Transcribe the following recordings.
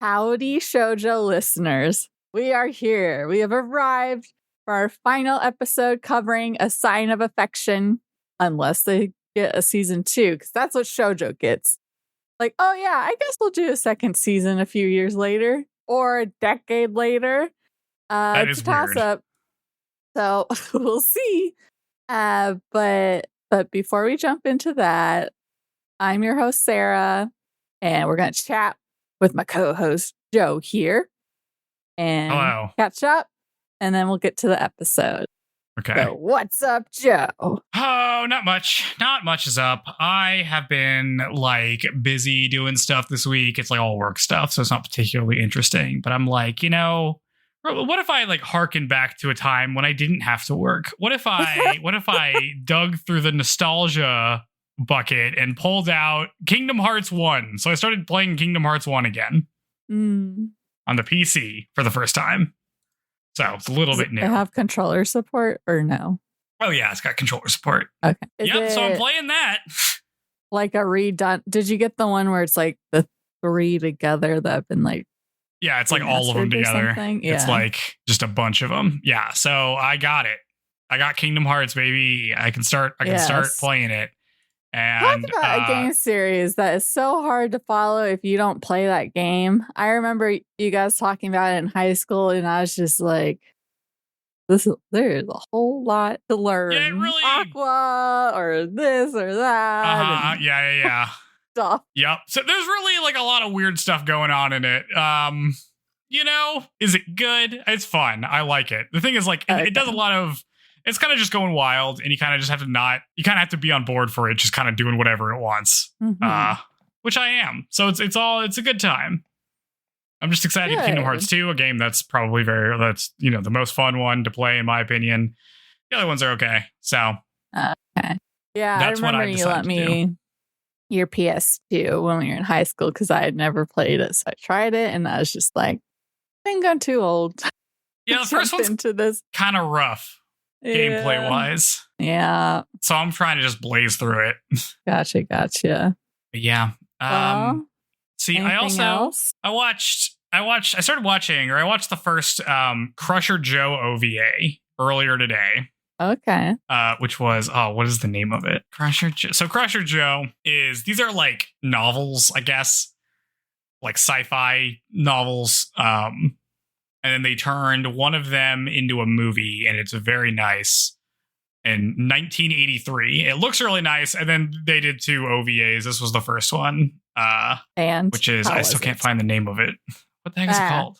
Howdy, shoujo listeners. We are here. We have arrived for our final episode covering A Sign of Affection, unless they get a season 2, because that's what shoujo gets. Like, oh yeah, I guess we'll do a second season a few years later or a decade later. That is toss up. So we'll see. But before we jump into that, I'm your host, Sarah, and we're going to chat with my co-host, Joe, here. And hello. Catch up, and then we'll get to the episode. Okay. So what's up, Joe? Oh, not much. Not much is up. I have been busy doing stuff this week. It's all work stuff, so it's not particularly interesting. But I'm what if I harken back to a time when I didn't have to work? What if I dug through the nostalgia bucket and pulled out Kingdom Hearts 1? So I started playing Kingdom Hearts 1 again on the PC for the first time. So it's a little bit new. Does it have controller support or no? Oh yeah, it's got controller support. Okay. So I'm playing that. Like a redone. Did you get the one where it's the 3 together that have been Yeah, it's all of them together. Yeah. It's just a bunch of them. Yeah, so I got it. I got Kingdom Hearts, baby. I can start playing it. And talk about a game series that is so hard to follow if you don't play that game. I remember you guys talking about it in high school, and I was just like, there's a whole lot to learn. Yeah, it really. Aqua or this or that. Yeah. Stuff. Yep. So there's really a lot of weird stuff going on in it. Is it good? It's fun. I like it. The thing is it does a lot of. It's kind of just going wild, and you kind of just have to be on board for it, just kind of doing whatever it wants, which I am. So it's a good time. I'm just excited to get Kingdom Hearts 2, a game that's probably the most fun one to play in my opinion. The other ones are okay. So okay, yeah, that's I remember you let me your PS2 when we were in high school because I had never played it, so I tried it, and I was just like, I think I'm too old. Yeah, the first one's into this kind of rough. Gameplay wise. Yeah. So I'm trying to just blaze through it. Gotcha. But yeah. See, I watched the first Crusher Joe OVA earlier today. Okay. Which was, what is the name of it? Crusher Joe. So Crusher Joe these are novels, I guess. Sci-fi novels. And then they turned one of them into a movie, and it's very nice. In 1983, it looks really nice. And then they did 2 OVAs. This was the first one, which is I still can't find the name of it. What the heck is it called?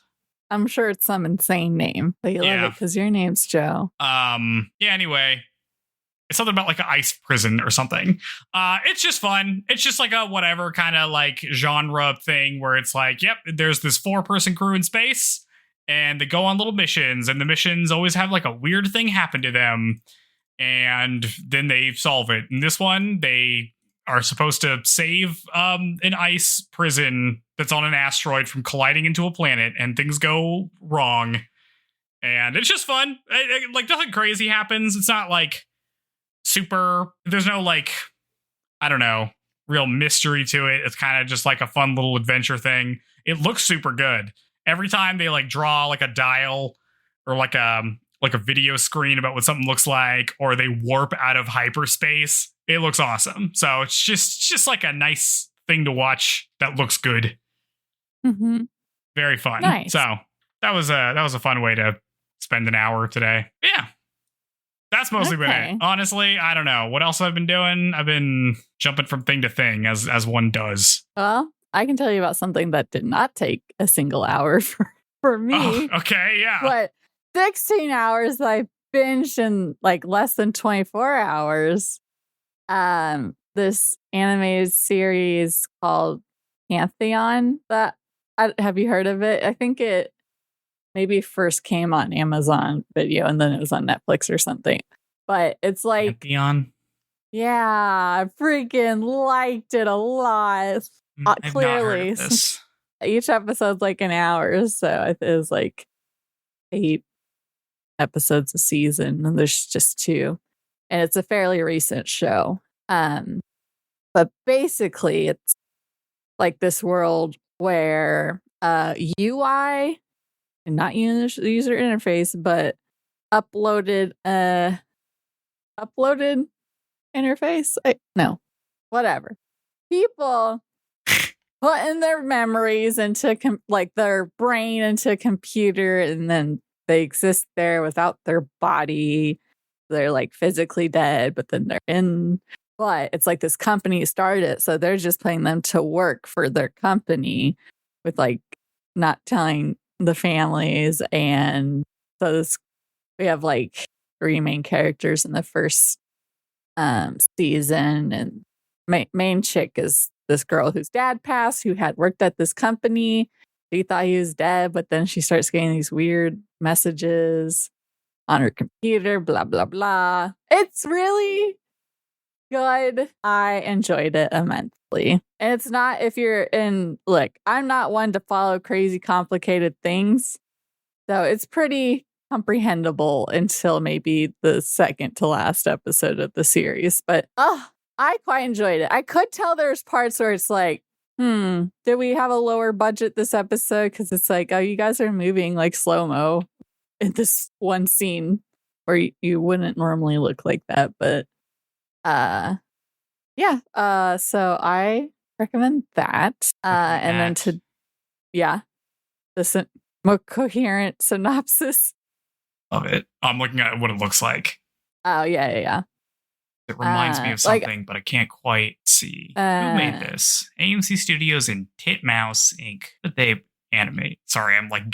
I'm sure it's some insane name, but you love it because your name's Joe. Anyway, it's something about an ice prison or something. It's just fun. It's just a whatever kind of genre thing where it's yep, there's this 4-person crew in space. And they go on little missions, and the missions always have a weird thing happen to them. And then they solve it. In this one, they are supposed to save an ice prison that's on an asteroid from colliding into a planet, and things go wrong. And it's just fun. Nothing crazy happens. It's not super. There's no I don't know, real mystery to it. It's kind of just a fun little adventure thing. It looks super good. Every time they draw a dial or a video screen about what something looks like, or they warp out of hyperspace, it looks awesome. So it's just a nice thing to watch that looks good. Mm-hmm. Very fun. Nice. So that was a fun way to spend an hour today. Yeah. That's mostly been it. Honestly, I don't know what else I've been doing. I've been jumping from thing to thing as one does. Well, I can tell you about something that did not take a single hour for me. Oh, okay, yeah. But 16 hours I binged in less than 24 hours. This animated series called Pantheon. Have you heard of it? I think it maybe first came on Amazon Video and then it was on Netflix or something. But it's Pantheon? Yeah, I freaking liked it a lot. Clearly, each episode's an hour, so it was 8 episodes a season, and there's just 2. And it's a fairly recent show. But basically, it's like this world where UI, and not user interface, but uploaded interface. No, whatever. People putting their memories into their brain into a computer, and then they exist there without their body. They're like physically dead, but then they're in. But it's like this company started it, so they're just putting them to work for their company with like not telling the families. And so we have like 3 main characters in the first season, and main chick is this girl whose dad passed, who had worked at this company. She thought he was dead, but then she starts getting these weird messages on her computer, blah blah blah. It's really good. I enjoyed it immensely. And it's not, if you're in, look, I'm not one to follow crazy complicated things, so it's pretty comprehensible until maybe the second to last episode of the series. But I quite enjoyed it. I could tell there's parts where it's like, did we have a lower budget this episode? Because it's like, oh, you guys are moving like slow-mo in this one scene where you wouldn't normally look like that. But so I recommend that. And then the more coherent synopsis of it. I'm looking at what it looks like. Oh, yeah. It reminds me of something, but I can't quite see. Who made this? AMC Studios and Titmouse Inc. Did they animate? Sorry, I'm like,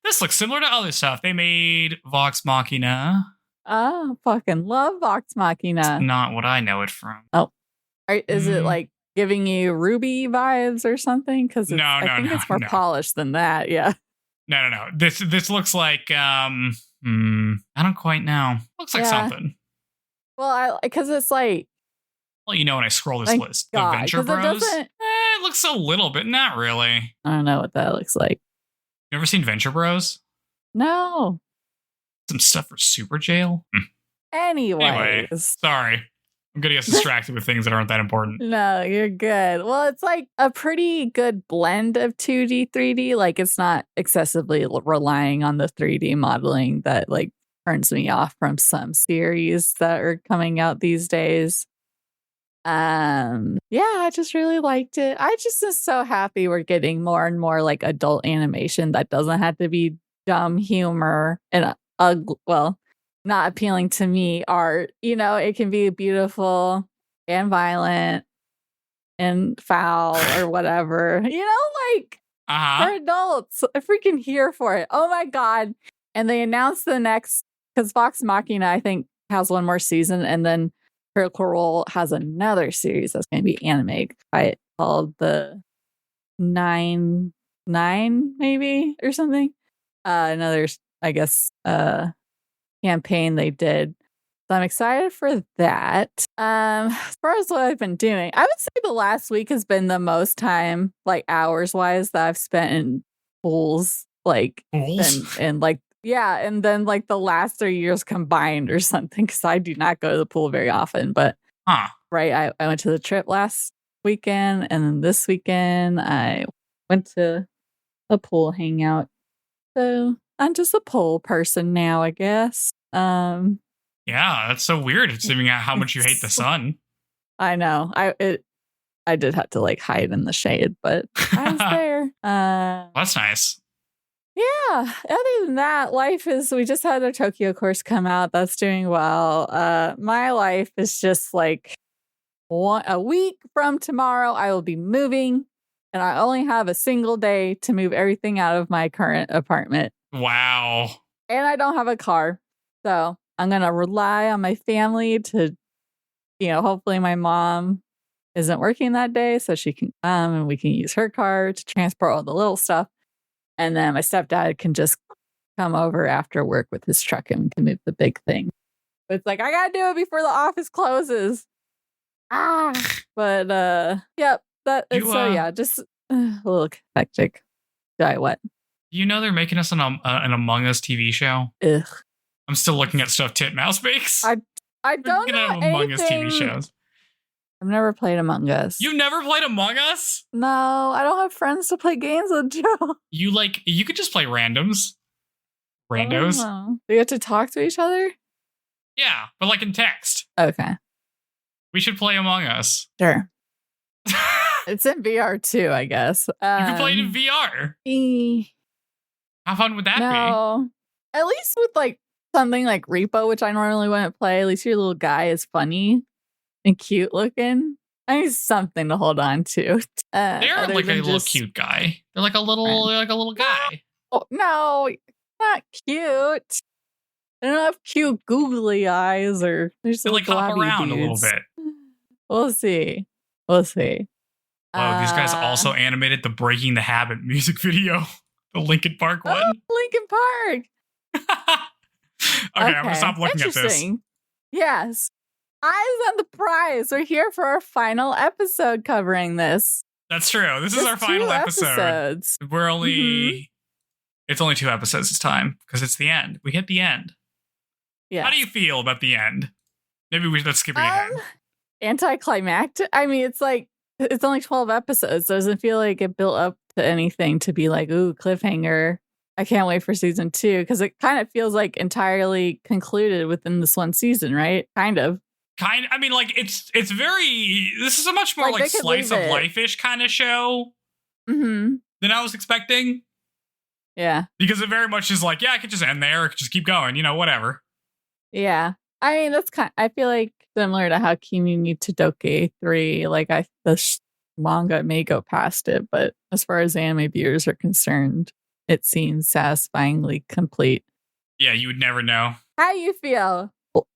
this looks similar to other stuff. They made Vox Machina. Oh, fucking love Vox Machina. It's not what I know it from. Oh. Is it like giving you Ruby vibes or something? Because I think it's more polished than that. Yeah. No. This looks like I don't quite know. Looks like something. Well, because it's like, well, you know, when I scroll this list, God, Adventure Bros. It looks a little bit, not really. I don't know what that looks like. You ever seen Venture Bros? No. Some stuff for Super Jail. Anyway, sorry. I'm gonna get distracted with things that aren't that important. No, you're good. Well, it's like a pretty good blend of 2D, 3D. Like, it's not excessively relying on the 3D modeling that like turns me off from some series that are coming out these days. I just really liked it. I just am so happy we're getting more and more like adult animation that doesn't have to be dumb humor and not appealing to me art. You know, it can be beautiful and violent and foul or whatever. You know, like for adults. I'm freaking here for it. Oh my God. And they announced the next, because Vox Machina, I think, has one more season, and then Critical Role has another series that's going to be animated called the 9 maybe or something. Another, I guess, campaign they did. So I'm excited for that. As far as what I've been doing, I would say the last week has been the most time, like hours wise, that I've spent in pools, like and like. Yeah, and then like the last 3 years combined or something, because I do not go to the pool very often. But right, I went to the trip last weekend, and then this weekend I went to a pool hangout. So I'm just a pool person now, I guess. Yeah, that's so weird. It's even how much you hate the sun. I know. I did have to like hide in the shade, but I was there. That's nice. Yeah. Other than that, life is, we just had our Tokyo course come out. That's doing well. My life is just like a week from tomorrow, I will be moving, and I only have a single day to move everything out of my current apartment. Wow. And I don't have a car. So I'm going to rely on my family to, hopefully my mom isn't working that day so she can come and we can use her car to transport all the little stuff. And then my stepdad can just come over after work with his truck and we can move the big thing. But it's like, I got to do it before the office closes. But, yep. Just a little hectic. What? You know they're making us an Among Us TV show. Ugh. I'm still looking at stuff Titmouse makes. I don't know Among Us anything. TV shows. I've never played Among Us. You've never played Among Us? No, I don't have friends to play games with, Joe. You could just play randoms. Randos. Do you have to talk to each other? Yeah, but like in text. Okay. We should play Among Us. Sure. It's in VR too, I guess. You can play it in VR. How fun would that be? At least with like something like Repo, which I normally wouldn't play. At least your little guy is funny and cute looking. I need something to hold on to. They're like a little cute guy. They're like a little guy. No, not cute. They don't have cute googly eyes or they like hop around dudes. A little bit. We'll see. Oh, these guys also animated the Breaking the Habit music video. The Linkin Park one. Linkin Park. Okay, I'm going to stop looking at this. Yes. Eyes on the prize. We're here for our final episode covering this. That's true. This is our final episode. We're only... It's only 2 episodes this time because it's the end. We hit the end. Yeah. How do you feel about the end? Maybe let's skip ahead. Anticlimactic. I mean, it's like, it's only 12 episodes. So it doesn't feel like it built up to anything to be like, ooh, cliffhanger. I can't wait for season 2 because it kind of feels like entirely concluded within this one season, right? Kind of. I mean, like it's very. This is a much more like slice of life-ish kind of show than I was expecting. Yeah, because it very much is like, yeah, I could just end there, just keep going, whatever. Yeah, I mean that's I feel like similar to how Kimi ni Todoke 3. Like the manga may go past it, but as far as anime viewers are concerned, it seems satisfyingly complete. Yeah, you would never know. How you feel?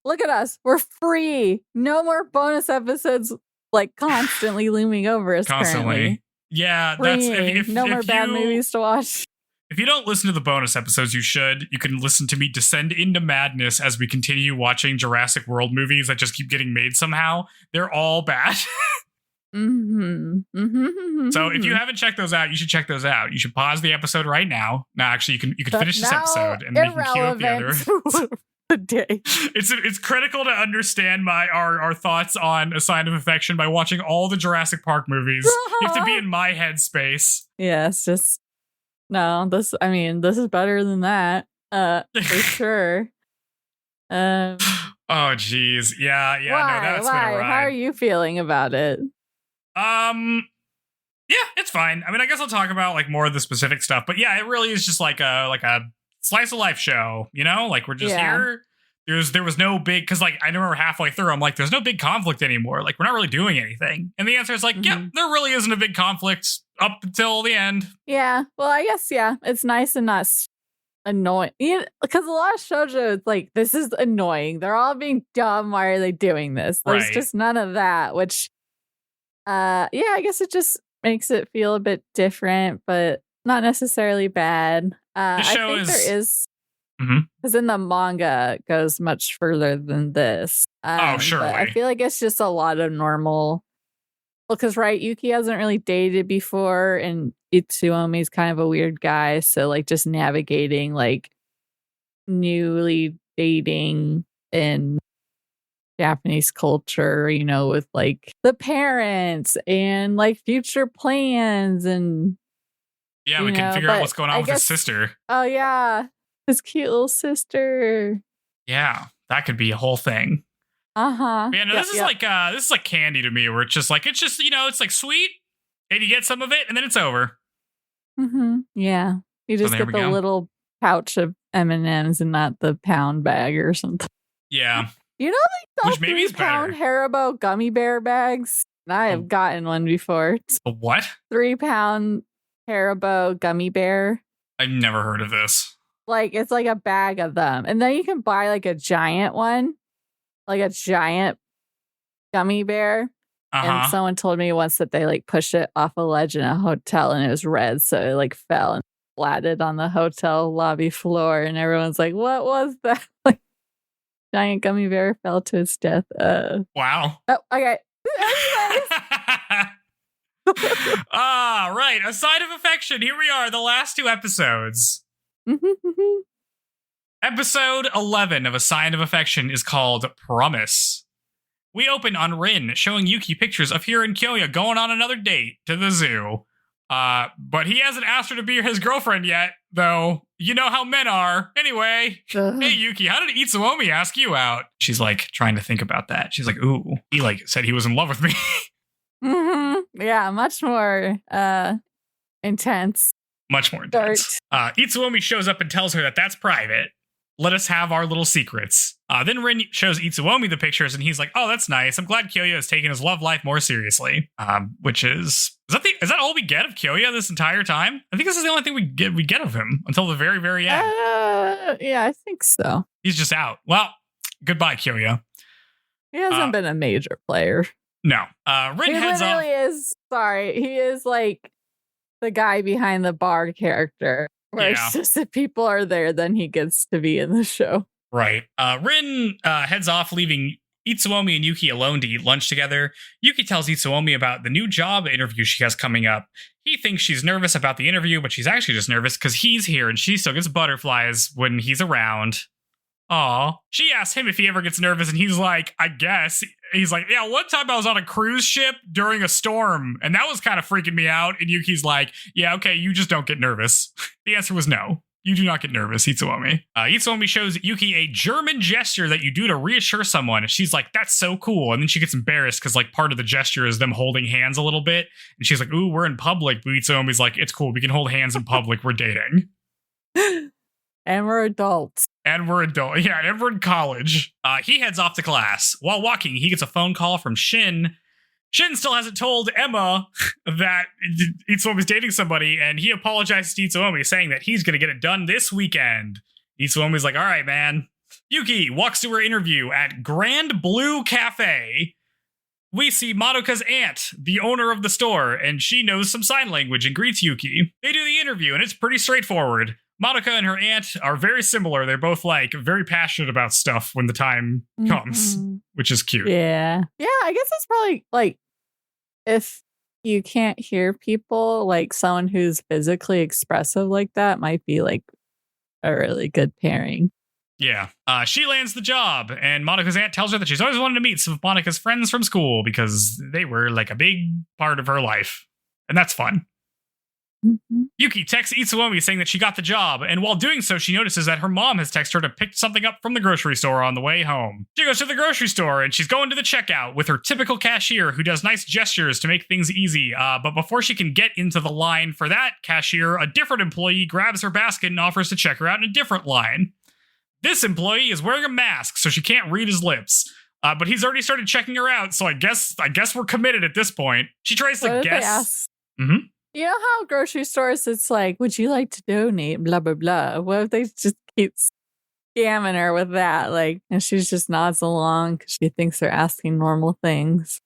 Look at us. We're free. No more bonus episodes like constantly looming over us. Constantly. Currently. Yeah, that's if no more bad movies to watch. If you don't listen to the bonus episodes, you should. You can listen to me descend into madness as we continue watching Jurassic World movies that just keep getting made somehow. They're all bad. So if you haven't checked those out, you should check those out. You should pause the episode right now. No, actually, you can finish this episode and then you can cue up the other. Day. It's critical to understand our thoughts on A Sign of Affection by watching all the Jurassic Park movies. You have to be in my headspace. Yeah, it's just this is better than that. For sure. Oh geez. Yeah, no, that's been a ride. How are you feeling about it? Yeah, it's fine. I mean, I guess I'll talk about like more of the specific stuff, but yeah, it really is just like a slice of life show, like we're just here. There was no big, because like I remember halfway through I'm like, there's no big conflict anymore, like we're not really doing anything, and the answer is like, yeah, there really isn't a big conflict up until the end. Yeah, well, I guess it's nice and not annoying, because a lot of shoujo, it's like, this is annoying, they're all being dumb, why are they doing this? There's just none of that, which I guess it just makes it feel a bit different, but not necessarily bad. The show there is, because in the manga it goes much further than this. Surely. I feel like it's just a lot of normal. Well, because Yuki hasn't really dated before, and Itsuomi's kind of a weird guy, so like just navigating like newly dating in Japanese culture, with like the parents and like future plans and. Yeah, we can figure out what's going on with his sister. Oh, yeah. His cute little sister. Yeah, that could be a whole thing. Uh-huh. Yeah, no, this is like candy to me, where it's just it's like sweet, and you get some of it, and then it's over. Yeah. You just get the little pouch of M&Ms and not the pound bag or something. Yeah. They sell 3-pound Haribo gummy bear bags? I have gotten one before. A what? 3-pound Haribo gummy bear. I've never heard of this. Like, it's like a bag of them. And then you can buy like a giant one, like a giant gummy bear. And someone told me once that they like pushed it off a ledge in a hotel and it was red. So it like fell and flatted on the hotel lobby floor. And everyone's like, what was that? Like, giant gummy bear fell to its death. Wow. Oh, okay. Right. A Sign of Affection. Here we are, the last 2 episodes. Episode 11 of A Sign of Affection is called Promise. We open on Rin showing Yuki pictures of Hira and Kyoya going on another date to the zoo. But he hasn't asked her to be his girlfriend yet, though. You know how men are. Anyway, hey Yuki, how did Itsuomi ask you out? She's like trying to think about that. She's like, ooh, he like said he was in love with me. Yeah, much more intense. Much more intense. Itsuomi shows up and tells her that that's private. Let us have our little secrets. Then Rin shows Itsuomi the pictures, and he's like, "Oh, that's nice. I'm glad Kyoya has taken his love life more seriously." Which is that all we get of Kyoya this entire time? I think this is the only thing we get of him until the very, very end. Yeah, I think so. He's just out. Well, goodbye, Kyoya. He hasn't been a major player. No. Rin heads off. He is. Sorry, he is like the guy behind the bar character. Where it's just if people are there, then he gets to be in the show. Right. Rin heads off, leaving Itsuomi and Yuki alone to eat lunch together. Yuki tells Itsuomi about the new job interview she has coming up. He thinks she's nervous about the interview, but she's actually just nervous because he's here and she still gets butterflies when he's around. Aw. She asks him if he ever gets nervous, and he's like, I guess. He's like, yeah, one time I was on a cruise ship during a storm, and that was kind of freaking me out. And Yuki's like, yeah, okay, you just don't get nervous. The answer was no. You do not get nervous, Itsuomi. Itsuomi shows Yuki a German gesture that you do to reassure someone. And she's like, that's so cool. And then she gets embarrassed because like part of the gesture is them holding hands a little bit. And she's like, ooh, we're in public. But Itsuomi's like, it's cool. We can hold hands in public. We're dating. And we're adults. Yeah, and we're in college. He heads off to class. While walking, he gets a phone call from Shin. Shin still hasn't told Emma that Itsuomi's dating somebody, and he apologizes to Itsuomi, saying that he's going to get it done this weekend. Itsuomi's like, all right, man. Yuki walks to her interview at Grand Blue Cafe. We see Madoka's aunt, the owner of the store, and she knows some sign language and greets Yuki. They do the interview, and it's pretty straightforward. Madoka and her aunt are very similar. They're both like very passionate about stuff when the time comes, which is cute. Yeah. Yeah, I guess it's probably like if you can't hear people, like someone who's physically expressive like that might be like a really good pairing. Yeah. She lands the job, and Madoka's aunt tells her that she's always wanted to meet some of Monika's friends from school because they were like a big part of her life. And that's fun. Yuki texts Itsuomi saying that she got the job, and while doing so, she notices that her mom has texted her to pick something up from the grocery store on the way home. She goes to the grocery store, and she's going to the checkout with her typical cashier who does nice gestures to make things easy, but before she can get into the line for that cashier, a different employee grabs her basket and offers to check her out in a different line. This employee is wearing a mask, so she can't read his lips. But he's already started checking her out, so I guess we're committed at this point. She tries to guess. You know how grocery stores, it's like, would you like to donate? Blah, blah, blah. What if they just keep scamming her with that? Like, and she just nods along because she thinks they're asking normal things.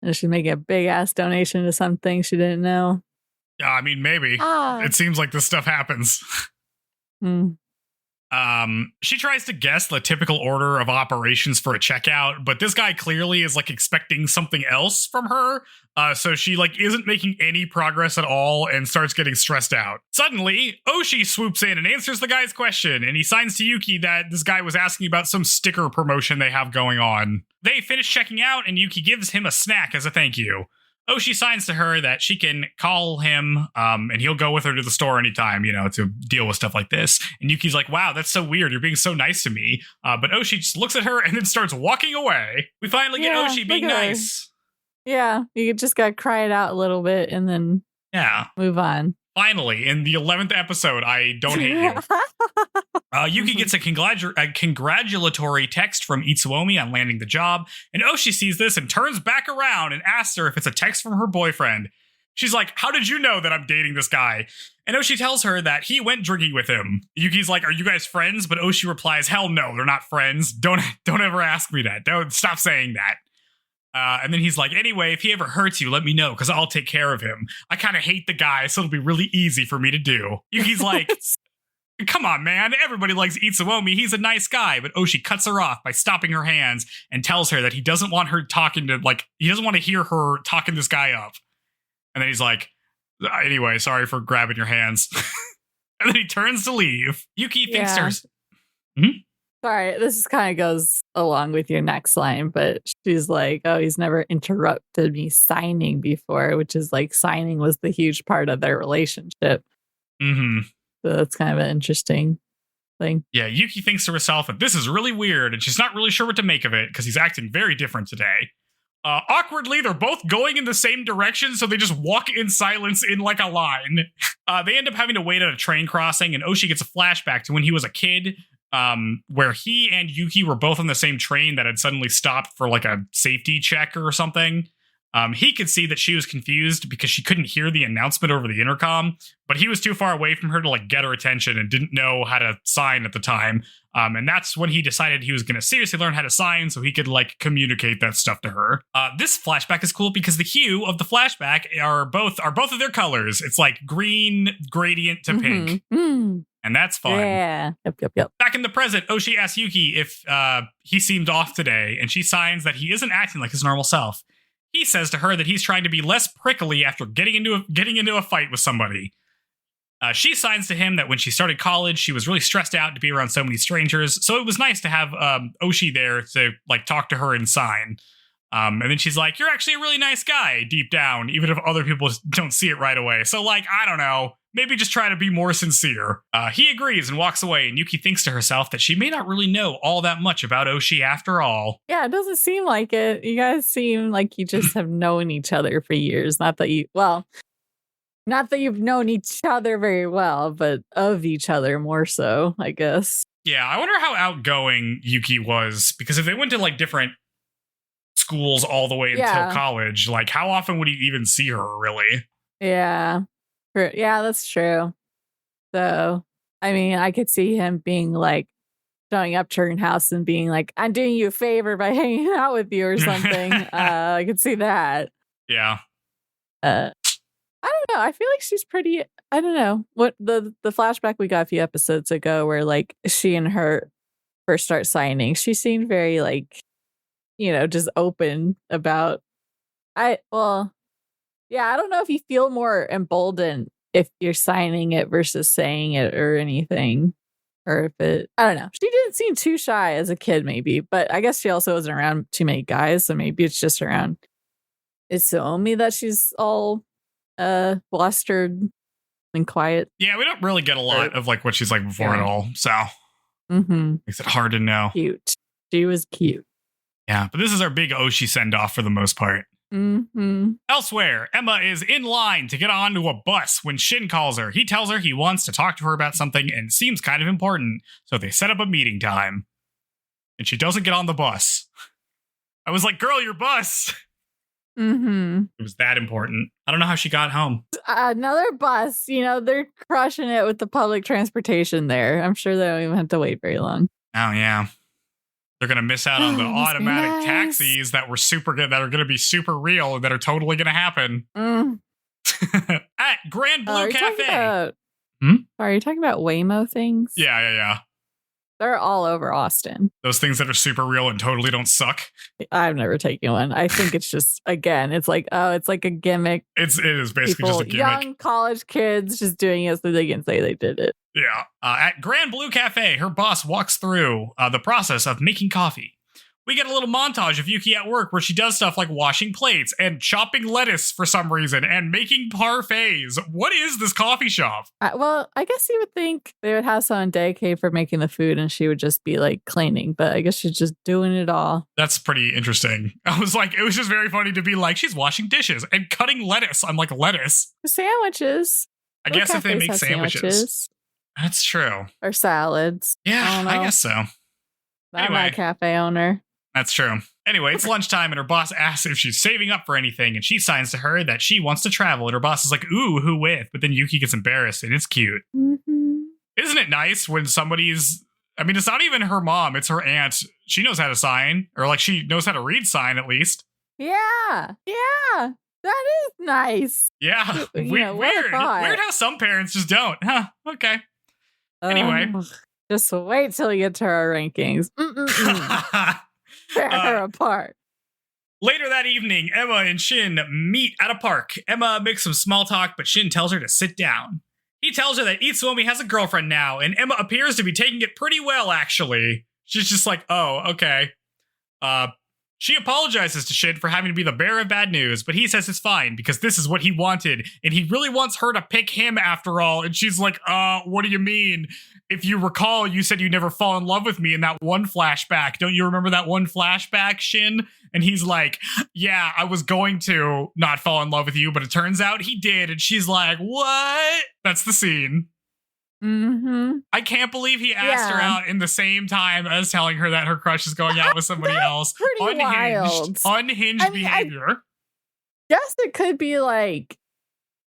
And she's making a big ass donation to something she didn't know. Yeah, I mean, maybe. It seems like this stuff happens. She tries to guess the typical order of operations for a checkout, but this guy clearly is like expecting something else from her. So she like isn't making any progress at all and starts getting stressed out. Suddenly, Oushi swoops in and answers the guy's question, and he signs to Yuki that this guy was asking about some sticker promotion they have going on. They finish checking out, and Yuki gives him a snack as a thank you. Oushi signs to her that she can call him, and he'll go with her to the store anytime, to deal with stuff like this. And Yuki's like, wow, that's so weird. You're being so nice to me. But Oushi just looks at her and then starts walking away. We finally get Oushi being nice. Yeah, you just got to cry it out a little bit and then move on. Finally, in the 11th episode, I don't hate you. Yuki gets a congratulatory text from Itsuomi on landing the job, and Oushi sees this and turns back around and asks her if it's a text from her boyfriend. She's like, how did you know that I'm dating this guy? And Oushi tells her that he went drinking with him. Yuki's like, are you guys friends? But Oushi replies, hell no, they're not friends. Don't ever ask me that. Don't stop saying that. And then he's like, anyway, if he ever hurts you, let me know, because I'll take care of him. I kind of hate the guy, so it'll be really easy for me to do. Yuki's like, come on, man. Everybody likes Itsuomi. He's a nice guy. But Oushi cuts her off by stopping her hands and tells her that he doesn't want her he doesn't want to hear her talking this guy up. And then he's like, anyway, sorry for grabbing your hands. And then he turns to leave. Yuki thinks to herself. Sorry, this kind of goes along with your next line, but she's like, oh, he's never interrupted me signing before, which is like signing was the huge part of their relationship. Mm-hmm. So that's kind of an interesting thing. Yeah, Yuki thinks to herself that this is really weird, and she's not really sure what to make of it because he's acting very different today. Awkwardly, they're both going in the same direction, so they just walk in silence in like a line. They end up having to wait at a train crossing, and Oushi gets a flashback to when he was a kid, where he and Yuki were both on the same train that had suddenly stopped for like a safety check or something. He could see that she was confused because she couldn't hear the announcement over the intercom, but he was too far away from her to like get her attention and didn't know how to sign at the time. And that's when he decided he was going to seriously learn how to sign so he could like communicate that stuff to her. This flashback is cool because the hue of the flashback are both of their colors. It's like green gradient to pink. Mm-hmm. And that's fun. Yeah. Yep. Back in the present, Oushi asks Yuki if he seemed off today, and she signs that he isn't acting like his normal self. He says to her that he's trying to be less prickly after getting into a fight with somebody. She signs to him that when she started college, she was really stressed out to be around so many strangers. So it was nice to have Oushi there to like talk to her and sign. And then she's like, "You're actually a really nice guy deep down, even if other people don't see it right away. So like, I don't know, maybe just try to be more sincere." He agrees and walks away, and Yuki thinks to herself that she may not really know all that much about Oushi after all. Yeah, it doesn't seem like it. You guys seem like you just have known each other for years. Not that you've known each other very well, but of each other more so, I guess. Yeah, I wonder how outgoing Yuki was, because if they went to like different schools all the way until college, like how often would he even see her, really? Yeah. Yeah, that's true. So, I mean, I could see him being like showing up to her house and being like, "I'm doing you a favor by hanging out with you" or something. I could see that. Yeah. I don't know. I feel like she's pretty. I don't know what the flashback we got a few episodes ago, where like she and her first start signing. She seemed very like, just open about. I don't know if you feel more emboldened if you're signing it versus saying it or anything, or if it. I don't know. She didn't seem too shy as a kid, maybe, but I guess she also wasn't around too many guys, so maybe it's just around. It's only that she's all flustered and quiet. Yeah, we don't really get a lot of like what she's like before at all, so makes it hard to know. Cute. She was cute. Yeah, but this is our big Oushi send off for the most part. Elsewhere, Emma is in line to get onto a bus when Shin calls her. He tells her he wants to talk to her about something and seems kind of important, so they set up a meeting time. And she doesn't get on the bus. I was like, "Girl, your bus." It was that important. I don't know how she got home. Another bus. They're crushing it with the public transportation there. I'm sure they don't even have to wait very long. Oh, yeah. They're going to miss out on the automatic taxis that were super good, that are going to be super real, and that are totally going to happen. At Grand Blue Cafe. Are you talking about Waymo things? Yeah. They're all over Austin. Those things that are super real and totally don't suck. I've never taken one. I think it's just, again, it's like, it's like a gimmick. It is basically just a gimmick. Young college kids just doing it so they can say they did it. Yeah. At Grand Blue Cafe, her boss walks through the process of making coffee. We get a little montage of Yuki at work where she does stuff like washing plates and chopping lettuce for some reason and making parfaits. What is this coffee shop? Well, I guess you would think they would have someone dedicated for making the food and she would just be like cleaning, but I guess she's just doing it all. That's pretty interesting. I was like, it was just very funny to be like, she's washing dishes and cutting lettuce. I'm like, lettuce? Sandwiches. I guess if they make sandwiches. That's true. Or salads. Yeah, I guess so. I'm not a cafe owner. That's true. Anyway, it's lunchtime and her boss asks if she's saving up for anything, and she signs to her that she wants to travel, and her boss is like, "Ooh, who with?" But then Yuki gets embarrassed, and it's cute. Isn't it nice when somebody's... I mean, it's not even her mom, it's her aunt. She knows how to sign, or like she knows how to read sign at least. Yeah, that is nice. Yeah, weird. Weird how some parents just don't. Huh, okay. Anyway. Just wait till you get to our rankings. Tear her apart. Later that evening, Emma and Shin meet at a park. Emma makes some small talk, but Shin tells her to sit down. He tells her that Itsuomi has a girlfriend now, and Emma appears to be taking it pretty well, actually. She's just like, oh, okay. She apologizes to Shin for having to be the bearer of bad news, but he says it's fine because this is what he wanted, and he really wants her to pick him after all. And she's like, what do you mean? If you recall, you said you never fall in love with me in that one flashback. Don't you remember that one flashback, Shin? And he's like, yeah, I was going to not fall in love with you, but it turns out he did. And she's like, what? That's the scene. Mm-hmm. I can't believe he asked her out in the same time as telling her that her crush is going out with somebody else. Pretty wild. Unhinged behavior. I guess it could be like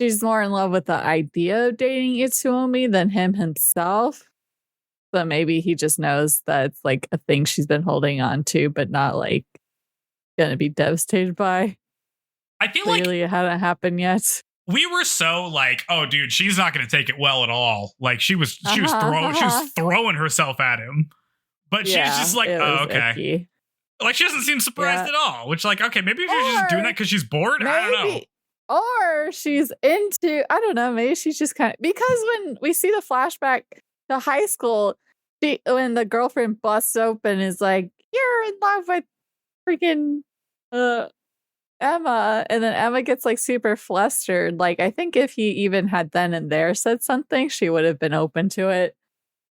she's more in love with the idea of dating Itsuomi than him himself. So maybe he just knows that it's like a thing she's been holding on to, but not like gonna be devastated by. I feel Clearly it hadn't happened yet. We were so like, oh, dude, she's not going to take it well at all. Like she was throwing herself at him, but she's just like, oh, okay. Icky. Like she doesn't seem surprised at all. Which, like, okay, maybe she's just doing that because she's bored. I don't know. Or she's into, I don't know. Maybe she's just kind of, because when we see the flashback to high school, when the girlfriend busts open, is like, you're in love with freaking Emma, and then Emma gets like super flustered. Like, I think if he even had then and there said something, she would have been open to it.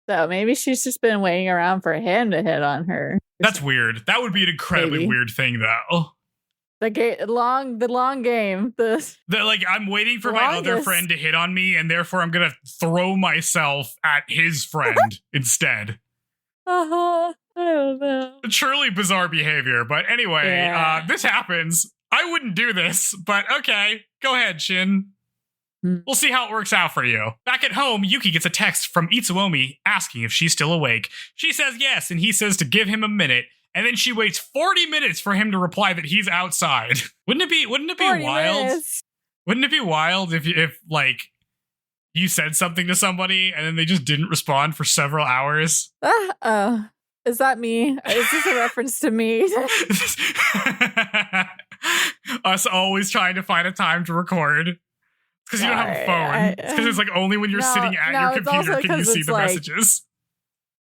So maybe she's just been waiting around for him to hit on her. That's weird. That would be an incredibly weird thing, though. The long game. The like, I'm waiting for my other friend to hit on me, and therefore I'm gonna throw myself at his friend instead. I don't know. Truly bizarre behavior, but anyway, this happens. I wouldn't do this, but okay. Go ahead, Shin. We'll see how it works out for you. Back at home, Yuki gets a text from Itsuomi asking if she's still awake. She says yes, and he says to give him a minute, and then she waits 40 minutes for him to reply that he's outside. Wouldn't it be wild? Minutes. Wouldn't it be wild if like you said something to somebody and then they just didn't respond for several hours? Is that me? Is this a reference to me? Us always trying to find a time to record. Because you don't have a phone. It's because it's like only when you're sitting at your computer can you see the messages.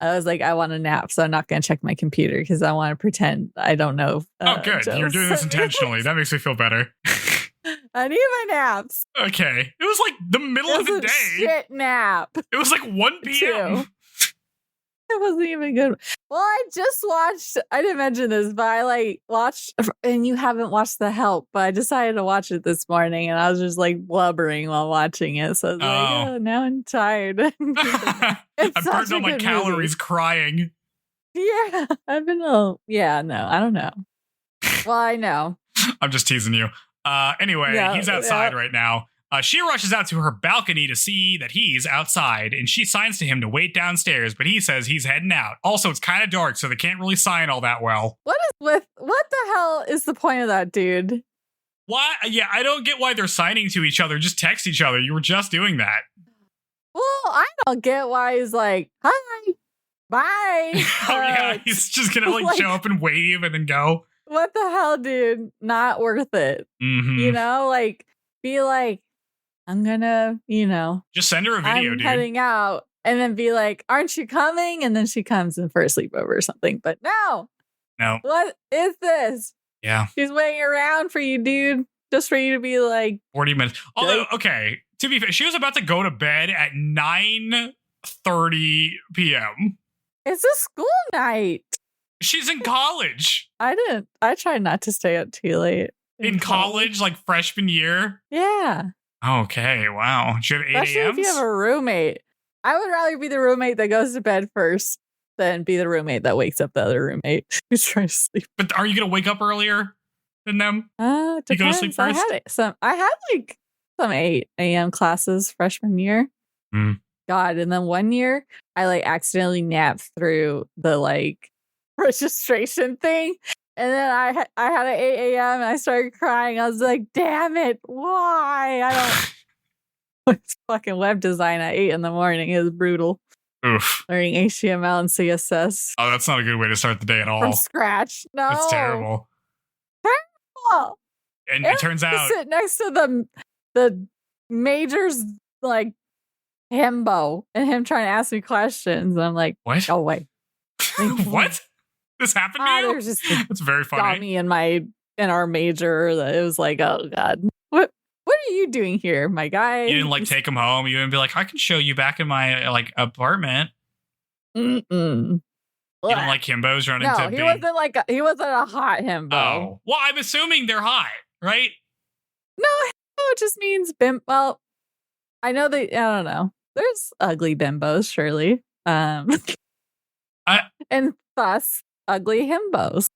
I was like, I want a nap, so I'm not going to check my computer because I want to pretend I don't know. Oh, good. You're doing this intentionally. That makes me feel better. I need my naps. Okay. It was like the middle of the day. Shit nap. It was like 1 p.m. It wasn't even good. Well, I just watched, I didn't mention this, but I like watched, and you haven't watched The Help, but I decided to watch it this morning, and I was just like blubbering while watching it. So I was like, oh, now I'm tired. I burned all my calories crying. Yeah, I've been, no, I don't know. Well, I know. I'm just teasing you. Anyway, he's outside right now. She rushes out to her balcony to see that he's outside, and she signs to him to wait downstairs, but he says he's heading out. Also, it's kind of dark, so they can't really sign all that well. What the hell is the point of that, dude? Why? Yeah, I don't get why they're signing to each other. Just text each other. You were just doing that. Well, I don't get why he's like, hi, bye. Yeah, he's just gonna like show up and wave and then go. What the hell, dude? Not worth it. Mm-hmm. You know, like, be like, I'm gonna, just send her a video, dude. Heading out, and then be like, aren't you coming? And then she comes in for a sleepover or something. But no. What is this? Yeah. She's waiting around for you, dude. Just for you to be like 40 minutes. Although, okay, to be fair, she was about to go to bed at 9:30 p.m. It's a school night. She's in college. I tried not to stay up too late. In college, like freshman year? Yeah. Okay, wow. Do you have 8 a.m.s? Especially if you have a roommate. I would rather be the roommate that goes to bed first than be the roommate that wakes up the other roommate who's trying to sleep. But are you going to wake up earlier than them? Depends. You go to sleep first? I had like some 8 a.m. classes freshman year. God, and then one year I like accidentally napped through the like registration thing. And then I had an 8 a.m. and I started crying. I was like, damn it, why? I don't... It's fucking web design at 8 in the morning is brutal. Oof. Learning HTML and CSS. Oh, that's not a good way to start the day at all. From scratch. No. That's terrible. Well, And it turns out sit next to the major's like himbo and him trying to ask me questions. And I'm like, what? oh wait. What? This happened to you? There was just a That's very funny. dummy in our major. It was like, oh God. What are you doing here, my guy? You didn't like take him home. You didn't be like, I can show you back in my like apartment. Mm-mm. You don't like himbos running No, to he wasn't a hot himbo. Oh. Well, I'm assuming they're hot, right? No, himbo just means bim. Well, I know I don't know. There's ugly bimbos, surely. And thus ugly himbos.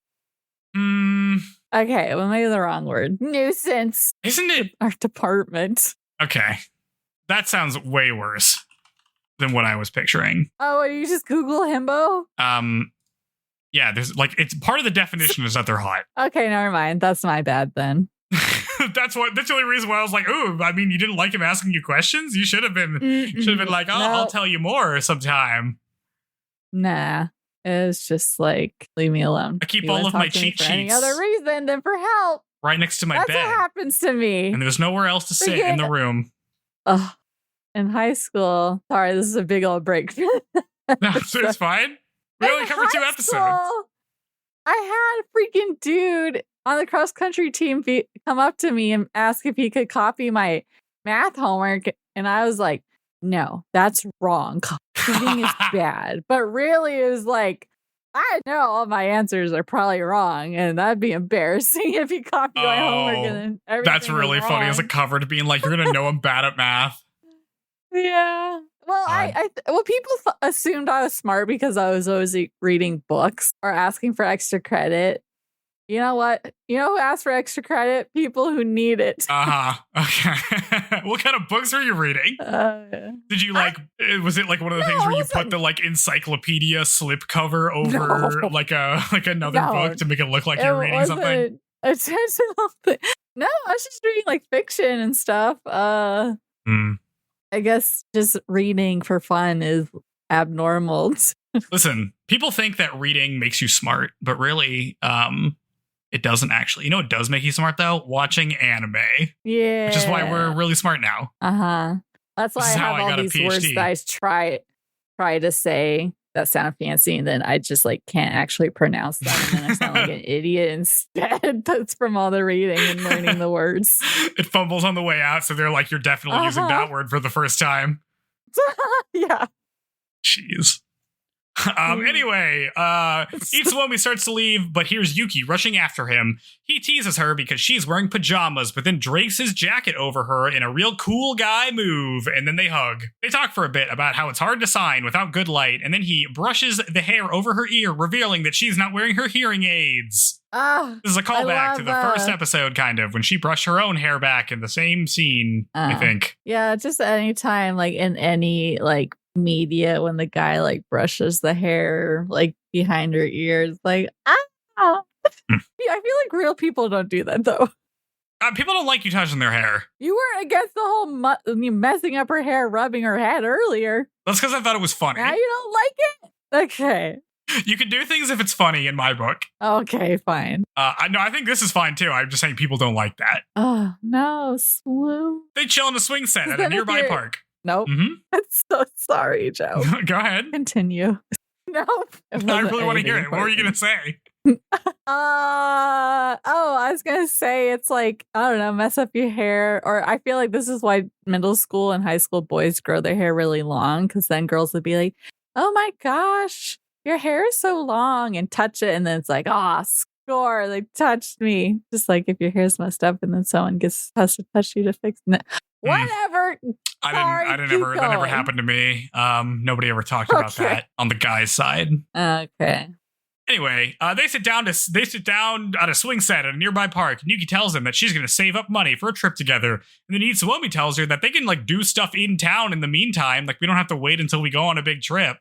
Okay, well, maybe the wrong word. Nuisance. Isn't it? Our department. Okay. That sounds way worse than what I was picturing. Oh, you just Google himbo? Yeah, there's like, it's part of the definition is that they're hot. Okay, never mind. That's my bad then. That's the only reason why I was like, ooh, I mean, you didn't like him asking you questions? You should have been like, oh, I'll tell you more sometime. Nah. It's just like, leave me alone. I keep all of my cheat sheets. For any other reason than for help. Right next to my That's bed. what happens to me. And there's nowhere else to sit in the room. In high school, sorry, this is a big old break. No, it's fine. We only covered 2 episodes. I had a freaking dude on the cross country team come up to me and ask if he could copy my math homework. And I was like, no, that's wrong. Cheating is bad. But really, it was like, I know all my answers are probably wrong, and that'd be embarrassing if you copy my homework and then everything. That's really funny as a cover to being like, you're gonna know I'm bad at math. Yeah. Well, people assumed I was smart because I was always reading books or asking for extra credit. You know what? You know who asked for extra credit? People who need it. Okay. What kind of books were you reading? Did you was it like one of the things where you put the like encyclopedia slipcover over like another book to make it look like you're reading something? No, I was just reading like fiction and stuff. I guess just reading for fun is abnormal. Listen, people think that reading makes you smart, but really, it doesn't actually. You know what does make you smart, though? Watching anime. Yeah. Which is why we're really smart now. That's why I have all these words that I try to say that sound fancy, and then I just like can't actually pronounce them, and then I sound like an idiot instead. That's from all the reading and learning the words. It fumbles on the way out, so they're like, you're definitely using that word for the first time. Yeah. Jeez. Anyway, Itsuomi starts to leave, but here's Yuki rushing after him. He teases her because she's wearing pajamas, but then drapes his jacket over her in a real cool guy move, and then they hug. They talk for a bit about how it's hard to sign without good light, and then he brushes the hair over her ear, revealing that she's not wearing her hearing aids. This is a callback to the first episode, kind of, when she brushed her own hair back in the same scene, I think. Yeah, just anytime, like, in any, like, media when the guy like brushes the hair like behind her ears, like I feel like real people don't do that though. People don't like you touching their hair. You weren't against the whole messing up her hair, rubbing her head earlier. That's because I thought it was funny. Now you don't like it? Okay. You can do things if it's funny in my book. Okay, fine. I think this is fine too. I'm just saying people don't like that. Oh no, swoon. They chill in a swing set at a nearby park. Nope. I'm so sorry, Joe. Go ahead. Continue. Nope. I really want to hear it. What were you going to say? I was going to say it's like, I don't know, mess up your hair. Or I feel like this is why middle school and high school boys grow their hair really long. Because then girls would be like, oh my gosh, your hair is so long, and touch it. And then it's like, score, they touched me. Just like if your hair's messed up and then someone has to touch you to fix it. Whatever. I didn't ever. That never happened to me. Nobody ever talked about that on the guy's side. Okay. Anyway, they sit down at a swing set at a nearby park, and Yuki tells them that she's going to save up money for a trip together. And then Itsuomi tells her that they can like do stuff in town in the meantime. Like we don't have to wait until we go on a big trip.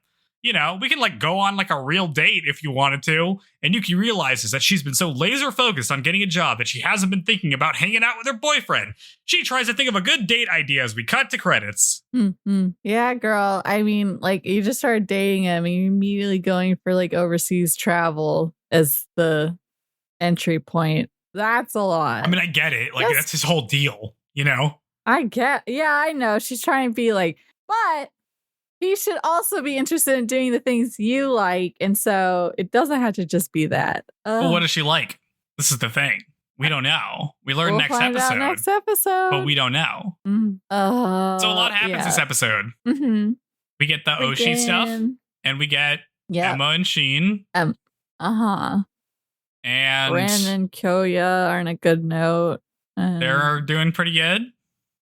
You know, we can like go on like a real date if you wanted to. And Yuki realizes that she's been so laser focused on getting a job that she hasn't been thinking about hanging out with her boyfriend. She tries to think of a good date idea as we cut to credits. Yeah, girl. I mean, like you just started dating him and you're immediately going for like overseas travel as the entry point. That's a lot. I mean, I get it. Like, that's his whole deal, you know? I know. She's trying to be like, but he should also be interested in doing the things you like. And so it doesn't have to just be that. Well, what does she like? This is the thing. We don't know. We learn next episode. But we don't know. Mm-hmm. So a lot happens this episode. Mm-hmm. We get the Oushi stuff. And we get Emma and Sheen. And Ren and Kyoya are on a good note. They're doing pretty good.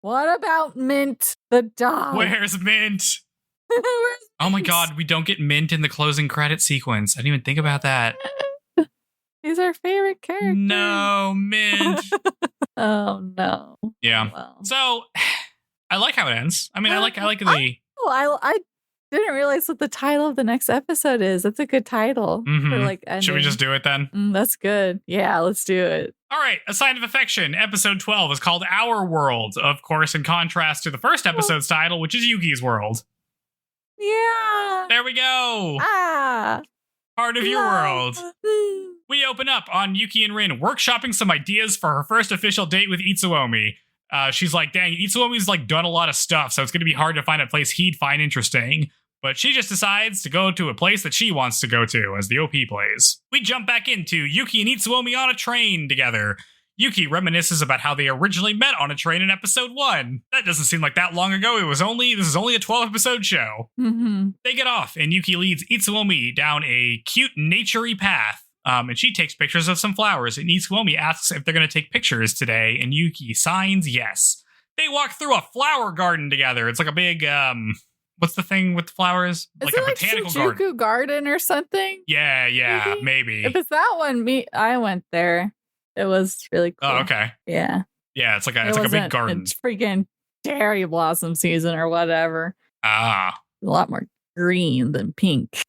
What about Mint the dog? Where's Mint? Oh my god, we don't get Mint in the closing credit sequence. I didn't even think about that. He's our favorite character. No, Mint. Oh no. Yeah. Well. So I like how it ends. I mean, I like the. I didn't realize what the title of the next episode is. That's a good title. Mm-hmm. Should we just do it then? That's good. Yeah, let's do it. All right. A Sign of Affection. Episode 12 is called Our World. Of course, in contrast to the first episode's title, which is Yuki's World. Yeah. There we go. Part of your world. We open up on Yuki and Rin workshopping some ideas for her first official date with Itsuomi. She's like, dang, Itsuomi's like done a lot of stuff, so it's going to be hard to find a place he'd find interesting. But she just decides to go to a place that she wants to go to as the OP plays. We jump back into Yuki and Itsuomi on a train together. Yuki reminisces about how they originally met on a train in episode 1. That doesn't seem like that long ago. This is only a 12-episode show. Mm-hmm. They get off, and Yuki leads Itsuomi down a cute, naturey path. And she takes pictures of some flowers, and Itsuomi asks if they're going to take pictures today, and Yuki signs yes. They walk through a flower garden together. It's like a big, what's the thing with the flowers? Is like it a botanical Shinjuku garden or something? Yeah, maybe. If it's that one, I went there. It was really cool. Oh, okay. Yeah. Yeah, it's like a big garden. It's freaking cherry blossom season or whatever. A lot more green than pink.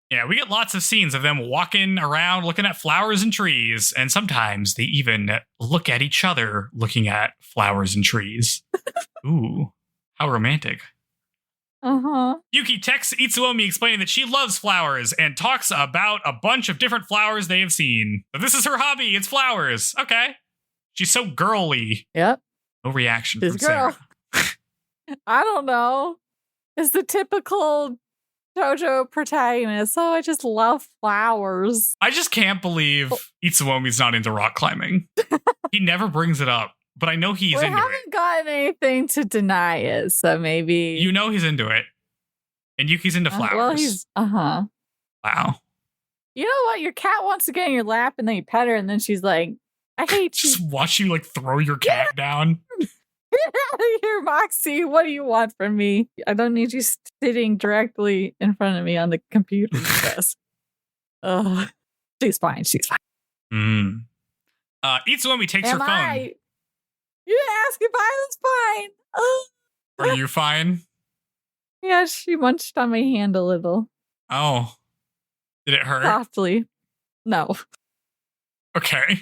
Yeah, we get lots of scenes of them walking around, looking at flowers and trees, and sometimes they even look at each other looking at flowers and trees. Ooh, how romantic. Yuki texts Itsuomi explaining that she loves flowers and talks about a bunch of different flowers they have seen. So this is her hobby, it's flowers. Okay. She's so girly. Yep. No reaction She's from Sarah. I don't know. It's the typical JoJo protagonist. Oh, I just love flowers. I just can't believe Itsuomi's not into rock climbing. He never brings it up, but I know he's into it. We haven't gotten anything to deny it, so maybe... You know he's into it. And Yuki's into flowers. Well, he's... Wow. You know what? Your cat wants to get in your lap, and then you pet her, and then she's like, I hate you. Just watch you, like, throw your cat down. Get out of here, Moxie. What do you want from me? I don't need you sitting directly in front of me on the computer desk. She's fine. Itsuomi takes her phone. You didn't ask if I was fine. Are you fine? Yeah, she munched on my hand a little. Oh. Did it hurt? Softly. No. Okay.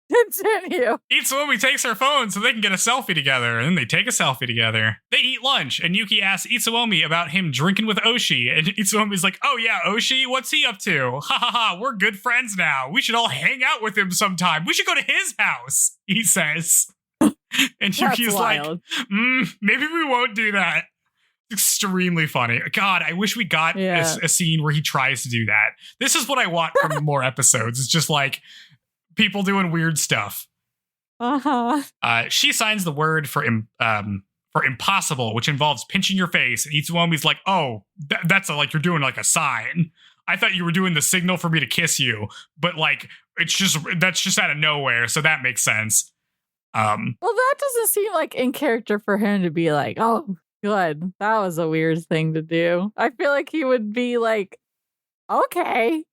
Continue. Itsuomi takes her phone so they can get a selfie together, and then they take a selfie together. They eat lunch, and Yuki asks Itsuomi about him drinking with Oushi, and Itsuomi's like, oh yeah, Oushi, what's he up to? Ha ha ha, we're good friends now. We should all hang out with him sometime. We should go to his house, he says. And Yuki's like, maybe we won't do that. It's extremely funny. God, I wish we got a scene where he tries to do that. This is what I want from more episodes. It's just like, people doing weird stuff. She signs the word for impossible, which involves pinching your face. And Itsuomi's like, oh, that's like you're doing like a sign. I thought you were doing the signal for me to kiss you, but like that's just out of nowhere, so that makes sense. Well, that doesn't seem like in character for him to be like, oh, good, that was a weird thing to do. I feel like he would be like, okay.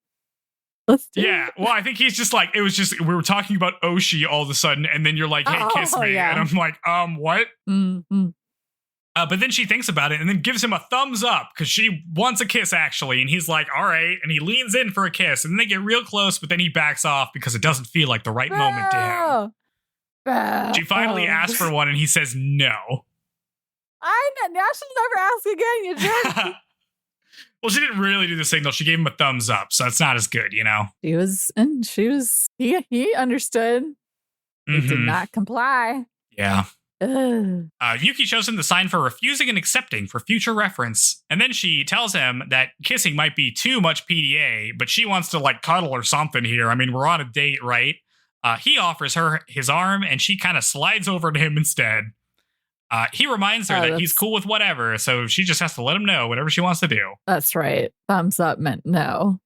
Let's do it. Well, I think he's just like, it was just, we were talking about Oushi all of a sudden, and then you're like, hey, kiss me. Yeah. And I'm like, what? Mm-hmm. But then she thinks about it and then gives him a thumbs up because she wants a kiss, actually. And he's like, all right. And he leans in for a kiss. And then they get real close, but then he backs off because it doesn't feel like the right moment to him. She finally asks for one, and he says no. I know. Now she'll never ask again, you jerk. Well, she didn't really do the signal. She gave him a thumbs up, so it's not as good, you know? He understood. He did not comply. Yeah. Yuki shows him the sign for refusing and accepting for future reference. And then she tells him that kissing might be too much PDA, but she wants to like cuddle or something here. I mean, we're on a date, right? He offers her his arm and she kind of slides over to him instead. He reminds her that he's cool with whatever, so she just has to let him know whatever she wants to do. That's right. Thumbs up meant no.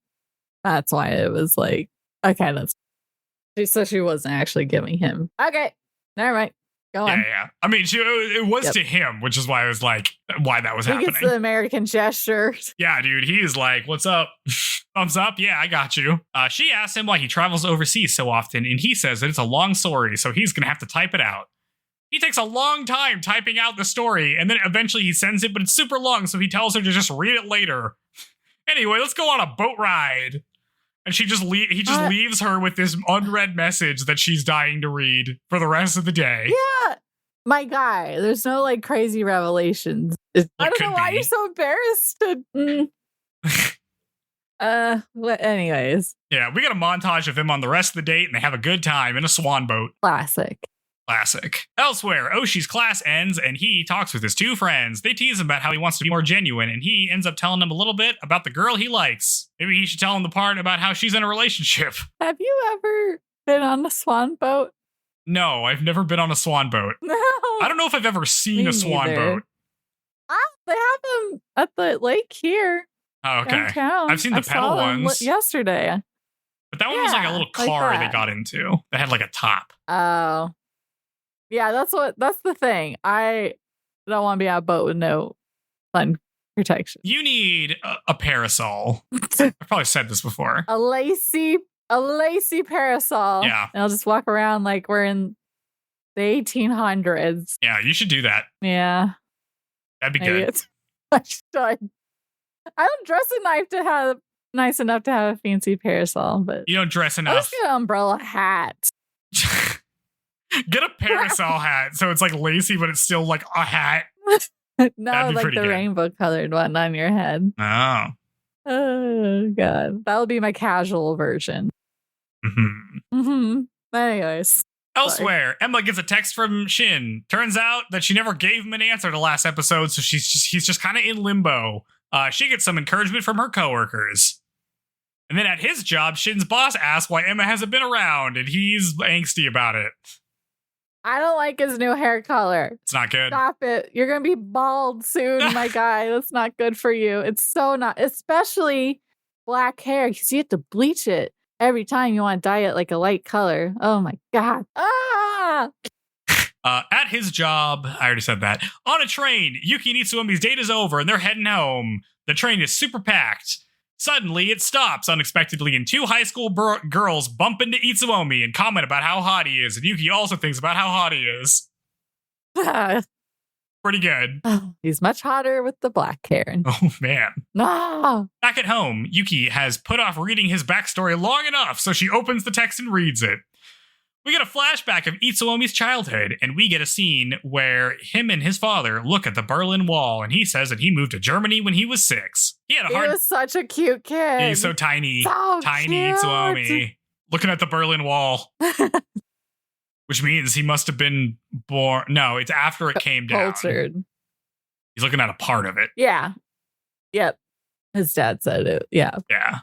That's why it was like, okay, so she wasn't actually giving him. Okay, never mind. Go on. Yeah. I mean, it was to him, which is why I was like, why that was happening. He gets the American gesture. Yeah, dude. He's like, what's up? Thumbs up? Yeah, I got you. She asks him why he travels overseas so often, and he says that it's a long story, so he's going to have to type it out. He takes a long time typing out the story, and then eventually he sends it, but it's super long, so he tells her to just read it later. Anyway, let's go on a boat ride. And he just leaves her with this unread message that she's dying to read for the rest of the day. Yeah. My guy, there's no like crazy revelations. I don't know why you're so embarrassed to... anyways. Yeah, we got a montage of him on the rest of the date, and they have a good time in a swan boat. Classic. Elsewhere, Oshi's class ends and he talks with his two friends. They tease him about how he wants to be more genuine, and he ends up telling them a little bit about the girl he likes. Maybe he should tell them the part about how she's in a relationship. Have you ever been on a swan boat? No, I've never been on a swan boat. No. I don't know if I've ever seen a swan boat. They have them at the lake here. Oh, okay. Downtown. I've seen the pedal ones. Yesterday. But that one was like a little car they got into that had like a top. Oh. Yeah, that's the thing. I don't want to be on a boat with no sun protection. You need a parasol. I've probably said this before. A lacy parasol. Yeah. And I'll just walk around like we're in the 1800s. Yeah, you should do that. Yeah. That'd be good. I should. I don't dress nice enough to have a fancy parasol, but you don't dress enough. I'll just get an umbrella hat. Get a parasol hat so it's like lacy, but it's still like a hat. No, like the rainbow colored one on your head. Oh, God. That'll be my casual version. Anyways. Elsewhere, Emma gets a text from Shin. Turns out that she never gave him an answer to last episode, so he's just kind of in limbo. She gets some encouragement from her coworkers. And then at his job, Shin's boss asks why Emma hasn't been around, and he's angsty about it. I don't like his new hair color. It's not good. Stop it. You're going to be bald soon, my guy. That's not good for you. It's so not, especially black hair, because you have to bleach it every time you want to dye it like a light color. Oh my God. At his job, I already said that. On a train, Yuki and Itsuomi's date is over and they're heading home. The train is super packed. Suddenly, it stops unexpectedly, and two high school girls bump into Itsuomi and comment about how hot he is, and Yuki also thinks about how hot he is. Pretty good. He's much hotter with the black hair. Oh, man. No. Back at home, Yuki has put off reading his backstory long enough, so she opens the text and reads it. We get a flashback of Itsuomi's childhood, and we get a scene where him and his father look at the Berlin Wall, and he says that he moved to Germany when he was 6. He was such a cute kid. He's so tiny. So tiny cute. Itsuomi. Looking at the Berlin Wall. Which means he must have been born. No, it's after it came down. Cultured. He's looking at a part of it. Yeah. Yep. His dad said it. Yeah. Yeah.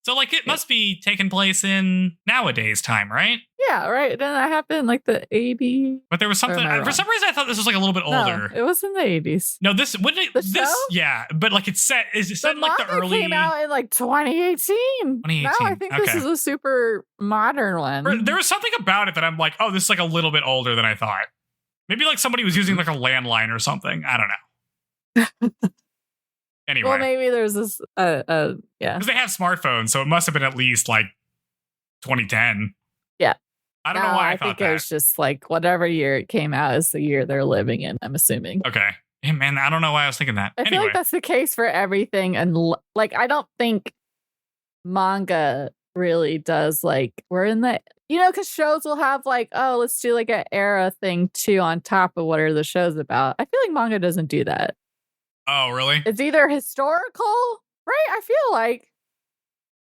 So, like, it must be taking place in nowadays time, right? Yeah, right. Then that happened like the 80s. But there was something, for some reason, I thought this was like a little bit older. No, it was in the 80s. No, this, wouldn't it? The this, show? Yeah, but like it's set, is it set in like the early. It came out in like 2018. 2018. No, I think this is a super modern one. There was something about it that I'm like, oh, this is like a little bit older than I thought. Maybe like somebody was using like a landline or something. I don't know. Anyway. Well, maybe there's this, yeah. Because they have smartphones, so it must have been at least like 2010. Yeah. I don't know why I thought think it was just like whatever year it came out is the year they're living in, I'm assuming. Okay. Hey, man, I don't know why I was thinking that. I feel like that's the case for everything. And like, I don't think manga really does like, we're in the, because shows will have like, oh, let's do like an era thing too on top of what are the shows about. I feel like manga doesn't do that. Oh, really? It's either historical Right? I feel like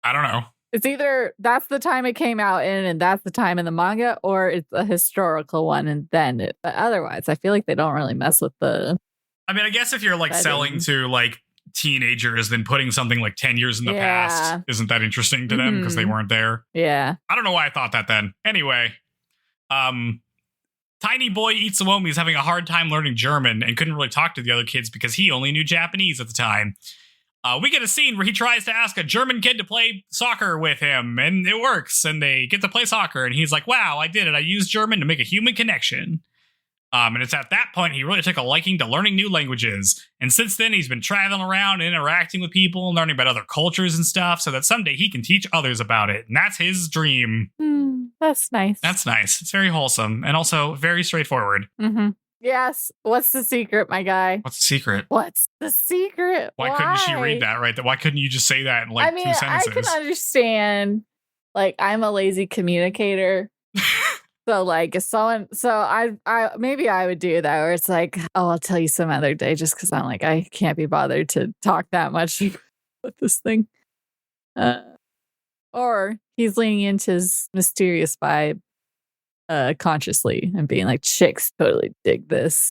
I don't know. it's either that's the time it came out in and that's the time in the manga, or it's a historical one and then it. But otherwise, I feel like they don't really mess with the. I mean, I guess if you're like setting. selling to like teenagers, then putting something like 10 years in the past isn't that interesting to them because they weren't there. Yeah. I don't know why I thought that then. Anyway, tiny boy Itsuomi is having a hard time learning German and couldn't really talk to the other kids because he only knew Japanese at the time. We get a scene where he tries to ask a German kid to play soccer with him, and it works, and they get to play soccer, and he's like, wow, I did it. I used German to make a human connection. And it's at that point he really took a liking to learning new languages. And since then, he's been traveling around, interacting with people, and learning about other cultures and stuff, so that someday he can teach others about it. And that's his dream. That's nice. That's nice. It's very wholesome, and also very straightforward. Mm-hmm. Yes. What's the secret, my guy? What's the secret? What's the secret? Why couldn't she read that, right? Why couldn't you just say that in like 2 sentences? I can understand, like, I'm a lazy communicator. So, like, if someone, I maybe I would do that, where it's like, oh, I'll tell you some other day, just because I'm like, I can't be bothered to talk that much with this thing. Or he's leaning into his mysterious vibe consciously and being like, chicks totally dig this.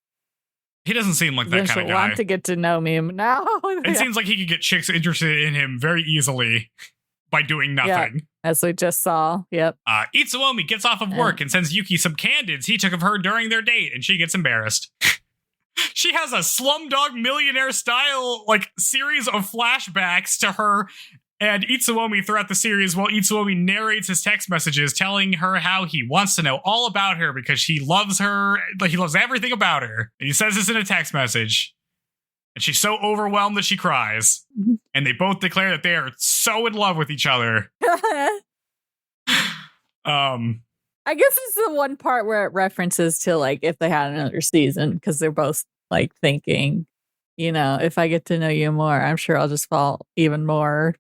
He doesn't seem like that kind of guy. Want to get to know me now. It seems like he could get chicks interested in him very easily by doing nothing. Yep, as we just saw. Yep. Itsuomi gets off of work and sends Yuki some candids he took of her during their date, and she gets embarrassed. She has a Slumdog Millionaire style like series of flashbacks to her and Itsuomi throughout the series, while Itsuomi narrates his text messages telling her how he wants to know all about her because he loves her, like he loves everything about her. And he says this in a text message. And she's so overwhelmed that she cries. And they both declare that they are so in love with each other. I guess it's the one part where it references to like if they had another season, because they're both like thinking, you know, if I get to know you more, I'm sure I'll just fall even more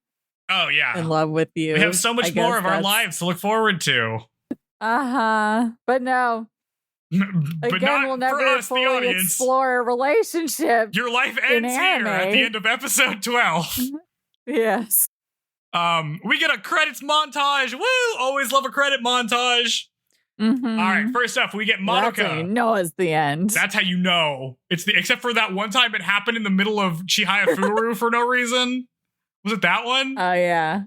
in love with you. We have so much more of our lives to look forward to. But no. But again, not we'll never for us, fully the audience. explore a relationship. Your life ends here at the end of episode 12. Yes. We get a credits montage. Woo! Always love a credit montage. Mm-hmm. All right, first up, we get Madoka. That's how you know it's the end. That's how you know. It's the except for that one time it happened in the middle of Chihayafuru for no reason. Was it that one? Oh, yeah.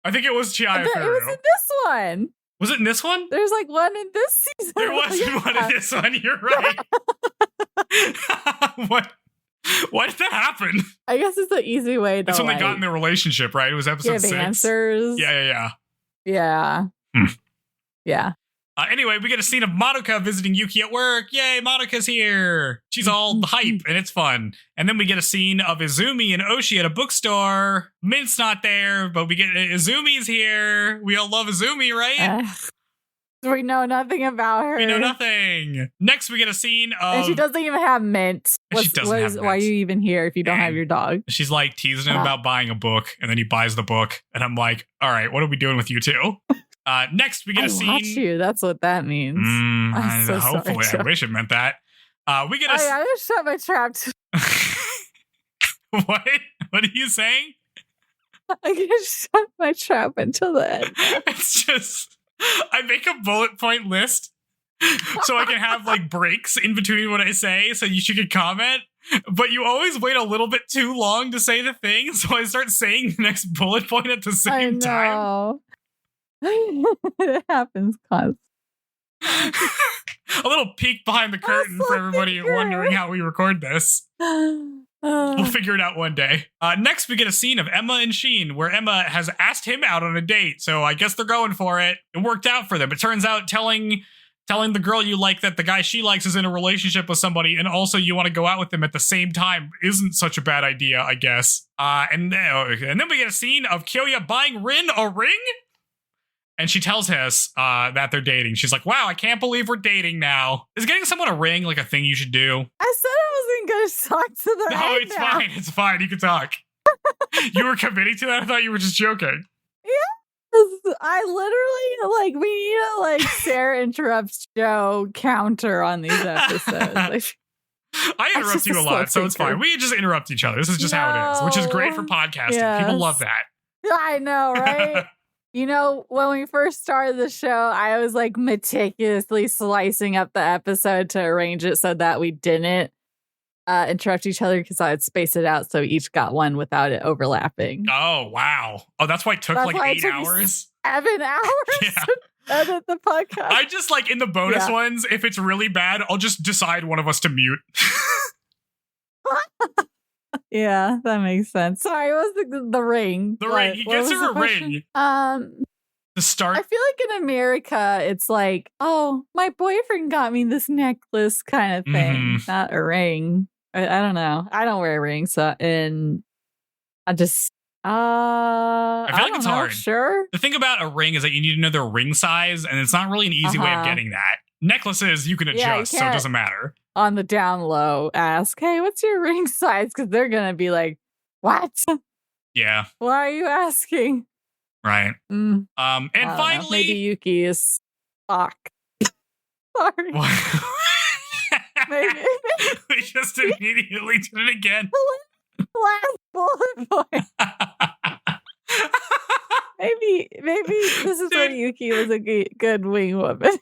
I think it was Chihayafuru. It was in this one. Was it in this one? There's like one in this season. There wasn't one in this one. You're right. What? Why did that happen? I guess it's an easy way to. That's when they got in their relationship, right? It was episode 6. Answers. Yeah. Yeah. Anyway, we get a scene of Madoka visiting Yuki at work. Yay, Madoka's here. She's all hype, and it's fun. And then we get a scene of Izumi and Oushi at a bookstore. Mint's not there, but we get Izumi's here. We all love Izumi, right? We know nothing about her. We know nothing. Next, we get a scene of... And she doesn't even have Mint. She doesn't have Mint. Why are you even here if you don't have your dog? She's like teasing him about buying a book, and then he buys the book. And I'm like, all right, what are we doing with you two? Next, we get a scene. Watch you. That's what that means. Hopefully, I wish it meant that. We get a. I just shut my trap. What? What are you saying? I can shut my trap until the end. It's just I make a bullet point list so I can have like breaks in between what I say, so you can comment. But you always wait a little bit too long to say the thing, so I start saying the next bullet point at the same time. It happens constantly. A little peek behind the curtain for everybody wondering how we record this. We'll figure it out one day. Next, we get a scene of Emma and Sheen, where Emma has asked him out on a date, so I guess they're going for it. It worked out for them. It turns out telling the girl you like that the guy she likes is in a relationship with somebody, and also you want to go out with them at the same time isn't such a bad idea, I guess. And then we get a scene of Kyoya buying Rin a ring? And she tells us that they're dating. She's like, wow, I can't believe we're dating now. Is getting someone a ring like a thing you should do? I said I wasn't going to talk to the No, it's fine. It's fine. You can talk. You were committing to that? I thought you were just joking. Yeah. I literally, we need a, Sarah interrupts Joe counter on these episodes. I interrupt you a lot, so it's fine. We just interrupt each other. This is just how it is, which is great for podcasting. Yes. People love that. I know, right? When we first started the show, I was like meticulously slicing up the episode to arrange it so that we didn't interrupt each other because I would space it out so we each got one without it overlapping. Oh, wow. Oh, that's why it took like 8 hours? 7 hours? Yeah. To edit the podcast. I just like in the bonus ones, if it's really bad, I'll just decide one of us to mute. Yeah, that makes sense. Sorry, what was the ring? The ring. He gets her a ring. The start. I feel like in America, it's like, oh, my boyfriend got me this necklace kind of thing, not a ring. I don't know. I don't wear rings, and I just. I feel like it's hard. Sure. The thing about a ring is that you need to know their ring size, and it's not really an easy way of getting that. Necklaces, you can adjust, so it doesn't matter. On the down low, ask, hey, what's your ring size? Because they're going to be like, what? Yeah. Why are you asking? Right. And finally. Maybe Yuki is Spock. Sorry. Maybe. We just immediately did it again. Last bullet point. maybe this is when Yuki was a good wing woman.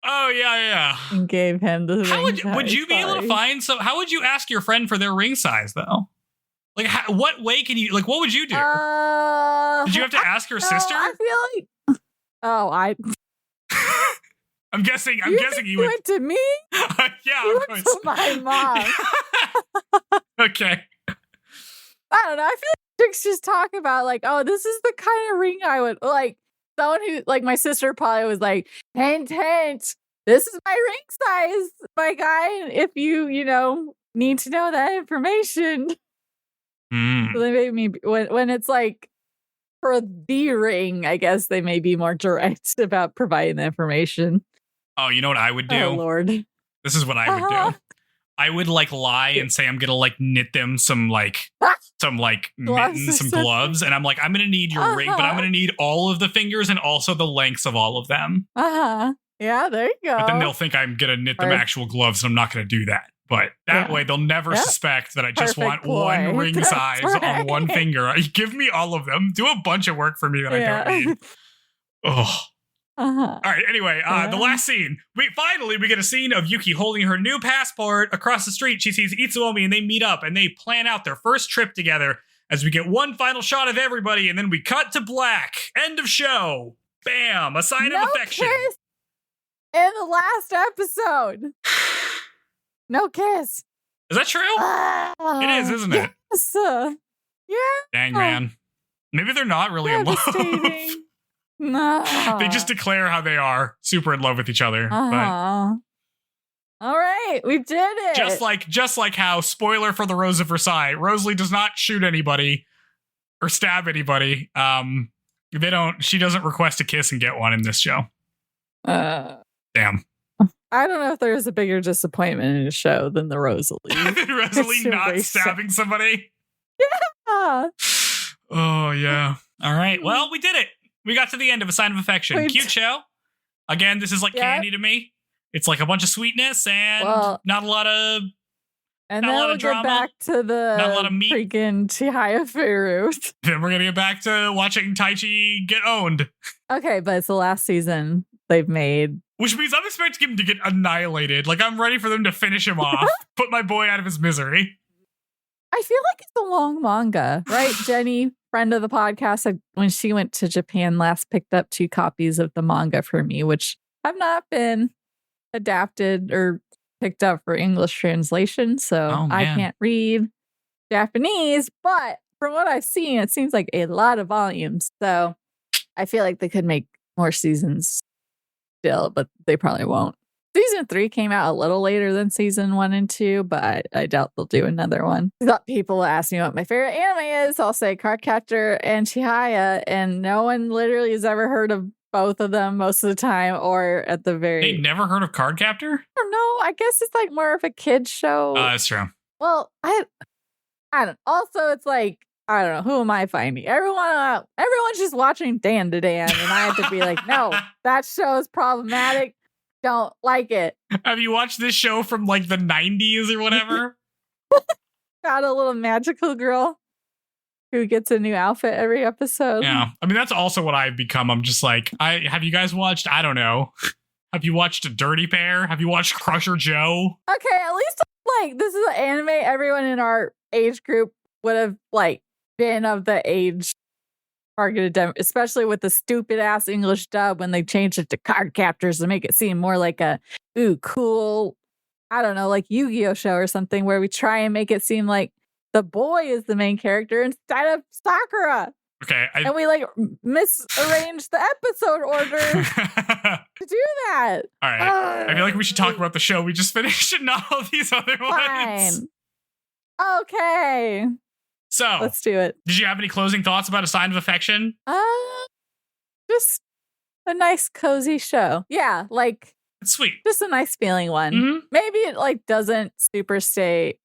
Oh yeah. And gave him the ring size. Would you be able to find how would you ask your friend for their ring size though? Like what way can you what would you do? Did you have to ask your sister? I feel like I'm guessing you went to me? Yeah, you of course. Went to my mom. Okay. I don't know. I feel like chicks just talk about this is the kind of ring I would like. Someone who my sister probably was like, hint, this is my ring size, my guy. If you need to know that information. So they made me when it's for the ring, I guess they may be more direct about providing the information. Oh, you know what I would do? Oh Lord. This is what I would do. I would lie and say I'm gonna knit them some mittens, some gloves, and I'm gonna need your ring, but I'm gonna need all of the fingers and also the lengths of all of them. Yeah, there you go. But then they'll think I'm gonna knit them actual gloves, and I'm not gonna do that. But that way they'll never suspect that I just want one ring size on one finger. Give me all of them. Do a bunch of work for me that I don't need. Oh. All right. Anyway, the last scene. We get a scene of Yuki holding her new passport. Across the street, she sees Itsuomi and they meet up and they plan out their first trip together as we get one final shot of everybody and then we cut to black. End of show. Bam. A sign of affection. Kiss in the last episode. No kiss. Is that true? It is, isn't it? Yes. Yeah. Dang, man. Maybe they're not really in love. No. They just declare how they are super in love with each other. But all right, we did it. Just like how, spoiler for the Rose of Versailles, Rosalie does not shoot anybody or stab anybody. She doesn't request a kiss and get one in this show. Damn. I don't know if there's a bigger disappointment in a show than the Rosalie. Rosalie not stabbing somebody? Yeah. Oh, yeah. All right. Well, we did it. We got to the end of A Sign of Affection. Cute show. Again, this is candy to me. It's a bunch of sweetness and not a lot of and then we'll drama. Get back to the not a lot of meat. Freaking Chihayafuru. Then we're going to get back to watching Taichi get owned. Okay, but it's the last season they've made. Which means I'm expecting him to get annihilated. I'm ready for them to finish him off. Put my boy out of his misery. I feel like it's a long manga, right? Jenny, friend of the podcast, when she went to Japan last, picked up 2 copies of the manga for me, which have not been adapted or picked up for English translation. So I can't read Japanese, but from what I've seen, it seems like a lot of volumes. So I feel like they could make more seasons still, but they probably won't. Season 3 came out a little later than season 1 and 2, but I doubt they'll do another one. I thought people will ask me what my favorite anime is. I'll say Cardcaptor and Chihaya, and no one literally has ever heard of both of them most of the time, or at the very... They never heard of Cardcaptor? I don't know. I guess it's more of a kid's show. That's true. Well, I don't... Also, it's I don't know. Who am I finding? Everyone's just watching Dan to Dan, and I have to be no, that show is problematic. don't like it. Have you watched this show from like the 90s or whatever? Got a little magical girl who gets a new outfit every episode. Yeah. I mean, that's also what I've become. I'm just like, have you guys watched, I don't know. Have you watched Dirty Pair? Have you watched Crusher Joe? Okay, at least like this is an anime everyone in our age group would have like been of the age targeted demo, especially with the stupid ass English dub when they changed it to card captors to make it seem more like a cool, I don't know, like Yu-Gi-Oh show or something where we try and make it seem like the boy is the main character instead of Sakura. Okay. And we like misarranged the episode order to do that. All right. I feel like we should talk about the show we just finished and not all these other ones. Okay. So let's do it. Did you have any closing thoughts about A Sign of Affection? Just a nice cozy show. Yeah, like it's sweet. Just a nice feeling one. Mm-hmm. Maybe it like doesn't super stay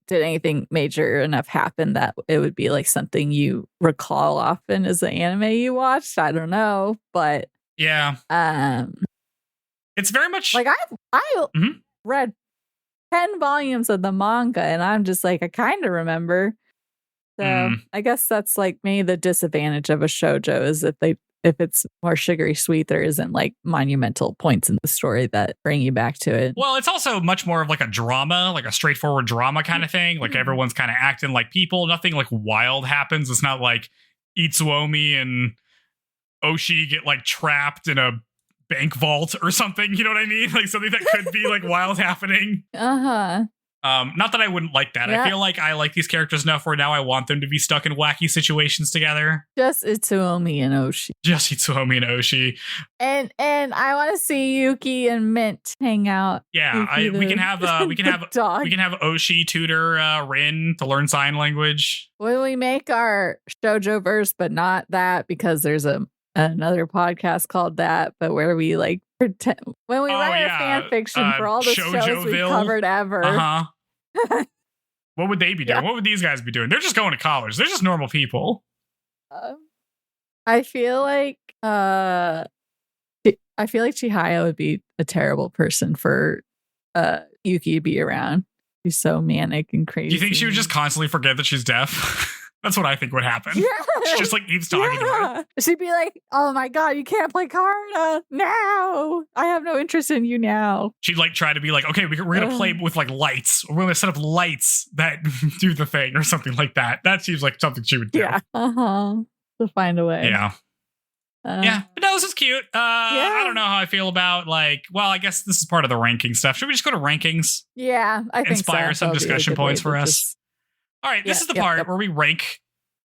did anything major enough happen that it would be like something you recall often as an anime you watched? I don't know, but yeah, it's very much like I read 10 volumes of the manga, and I'm just like I kind of remember. So I guess that's like maybe the disadvantage of a shoujo is if it's more sugary sweet, there isn't like monumental points in the story that bring you back to it. Well, it's also much more of like a drama, like a straightforward drama kind of thing. Like everyone's kind of acting like people. Nothing like wild happens. It's not like Itsuomi and Oushi get like trapped in a bank vault or something. You know what I mean? Like something that could be like wild happening. Not that I wouldn't like that. Yeah. I feel like I like these characters enough where now I want them to be stuck in wacky situations together. Just Itsuomi and Oushi. And I want to see Yuki and Mint hang out. Yeah, we can have Oushi tutor Rin to learn sign language. When we make our shoujo verse, but not that because there's another podcast called that, but where we like pretend when we write a fan fiction for all the shows we've covered ever. What would they be doing? Yeah. What would these guys be doing? They're just going to college. They're just normal people. I feel like Chihaya would be a terrible person for Yuki to be around. She's so manic and crazy. Do you think she would just constantly forget that she's deaf? That's what I think would happen. Yeah. She just like keeps talking to her. She'd be like, "Oh my god, you can't play Karna now. I have no interest in you now." She'd like try to be like, "Okay, we're gonna play with like lights. We're gonna set up lights that do the thing or something like that." That seems like something she would do. Yeah. To find a way. Yeah. Yeah, but no, this is cute. I don't know how I feel about like. Well, I guess this is part of the ranking stuff. Should we just go to rankings? Yeah, I think inspire some discussion points for us. All right, this is the part where we rank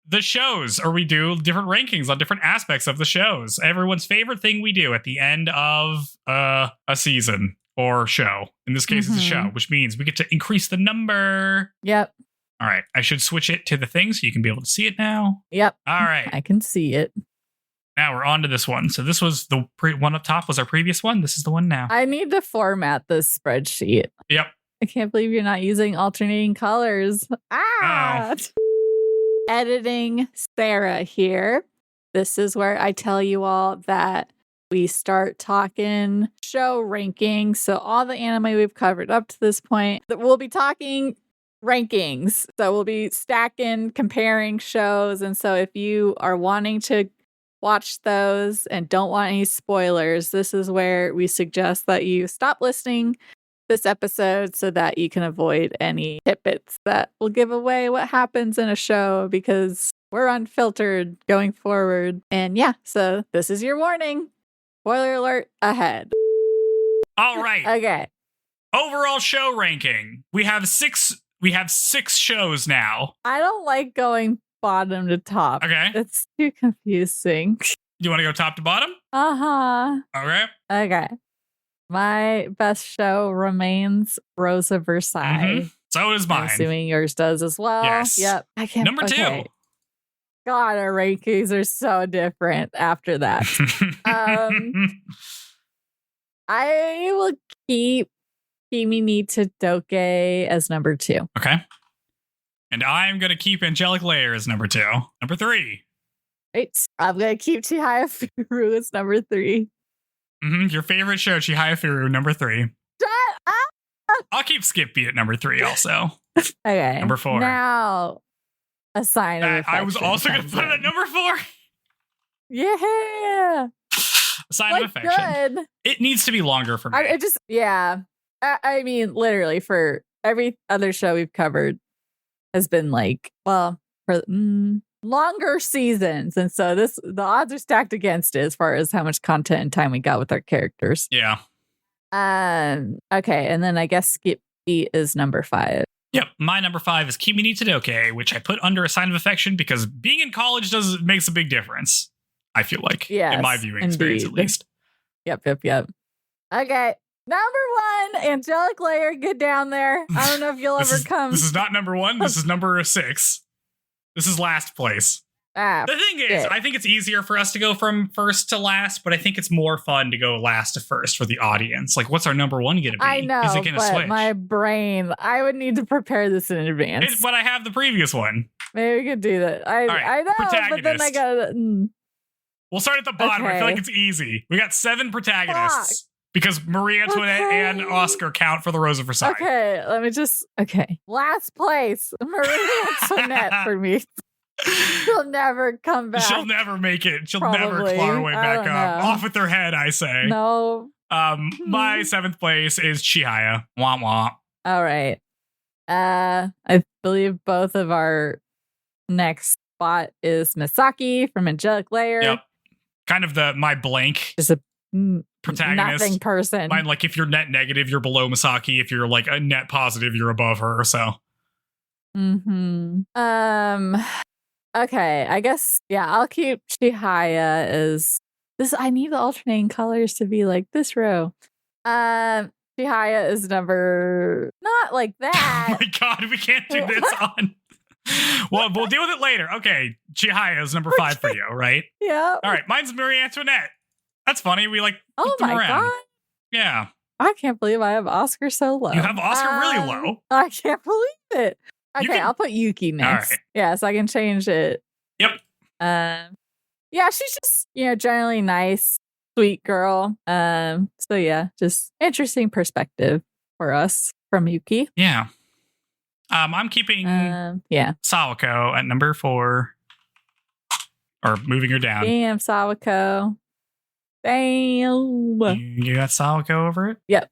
the shows, or we do different rankings on different aspects of the shows. Everyone's favorite thing we do at the end of a season or show. In this case, it's a show, which means we get to increase the number. Yep. All right, I should switch it to the thing so you can be able to see it now. Yep. All right. I can see it. Now we're on to this one. So this was the one up top was our previous one. This is the one now. I need to format this spreadsheet. Yep. I can't believe you're not using alternating colors. Editing Sarah here. This is where I tell you all that we start talking show rankings. So all the anime we've covered up to this point, we'll be talking rankings. So we'll be stacking, comparing shows. And so if you are wanting to watch those and don't want any spoilers, this is where we suggest that you stop listening this episode so that you can avoid any tidbits that will give away what happens in a show, because we're unfiltered going forward. And yeah, so this is your warning. Spoiler alert ahead. All right. Okay. Overall show ranking. We have six shows now. I don't like going bottom to top. Okay. It's too confusing. You want to go top to bottom? Okay. Okay. My best show remains Rosa Versailles. So does mine. I'm assuming yours does as well. Yes. Yep. I can't. Number 2. God, our rankings are so different after that. I will keep Kimi ni Todoke as number 2. Okay. And I'm going to keep Angelic Layer as number 2. Number 3. Right. I'm going to keep Chihayafuru as number 3. Your favorite show, Chihayafuru, number 3. Shut up! I'll keep Skip Beat at number 3 also. Okay. Number 4. Now, a sign of affection. I was also going to put it at number 4. Yeah. A sign of affection. Good. It needs to be longer for me. I mean, literally, for every other show we've covered has been for longer seasons. And so the odds are stacked against it as far as how much content and time we got with our characters. Yeah. Okay. And then I guess Skip Beat is number 5. Yep. My number 5 is Kimi ni Todoke, which I put under a sign of affection because being in college makes a big difference. I feel like, in my viewing experience, at least. Yep. Okay. Number 1, Angelic Layer, get down there. I don't know if you'll ever come. This is not number 1. This is number 6. This is last place. The thing is, I think it's easier for us to go from first to last, but I think it's more fun to go last to first for the audience. Like, what's our number 1 going to be? I know, is it going to switch? My brain, I would need to prepare this in advance. But I have the previous one. Maybe we could do that. I know, but then I got We'll start at the bottom. Okay. I feel like it's easy. We got 7 protagonists because Marie Antoinette and Oscar count for the Rose of Versailles. Okay, let me just... Okay. Last place, Marie Antoinette for me. She'll never come back. She'll never make it. She'll never claw her way back up. Off with her head, I say. No. My 7th place is Chihaya. Womp womp. All right. I believe both of our next spot is Misaki from Angelic Layer. Yep. Kind of my blank. Just a protagonist. Nothing person. Mine, like, if you're net negative, you're below Misaki. If you're like a net positive, you're above her. So. Okay, I guess, I'll keep Chihaya as this. I need the alternating colors to be like this row. Chihaya is number, not like that. Oh my God, we can't do this on. Well, we'll deal with it later. Okay, Chihaya is number 5 for you, right? Yeah. All right, mine's Marie Antoinette. That's funny. We flip them around. God. Yeah. I can't believe I have Oscar so low. You have Oscar really low? I can't believe it. Okay, I'll put Yuki next. Right. Yeah, so I can change it. Yep. Yeah, she's just, generally nice, sweet girl. So yeah, just interesting perspective for us from Yuki. Yeah. I'm keeping Sawako at number 4. Or moving her down. Damn, Sawako. Damn. You got Sawako over it? Yep.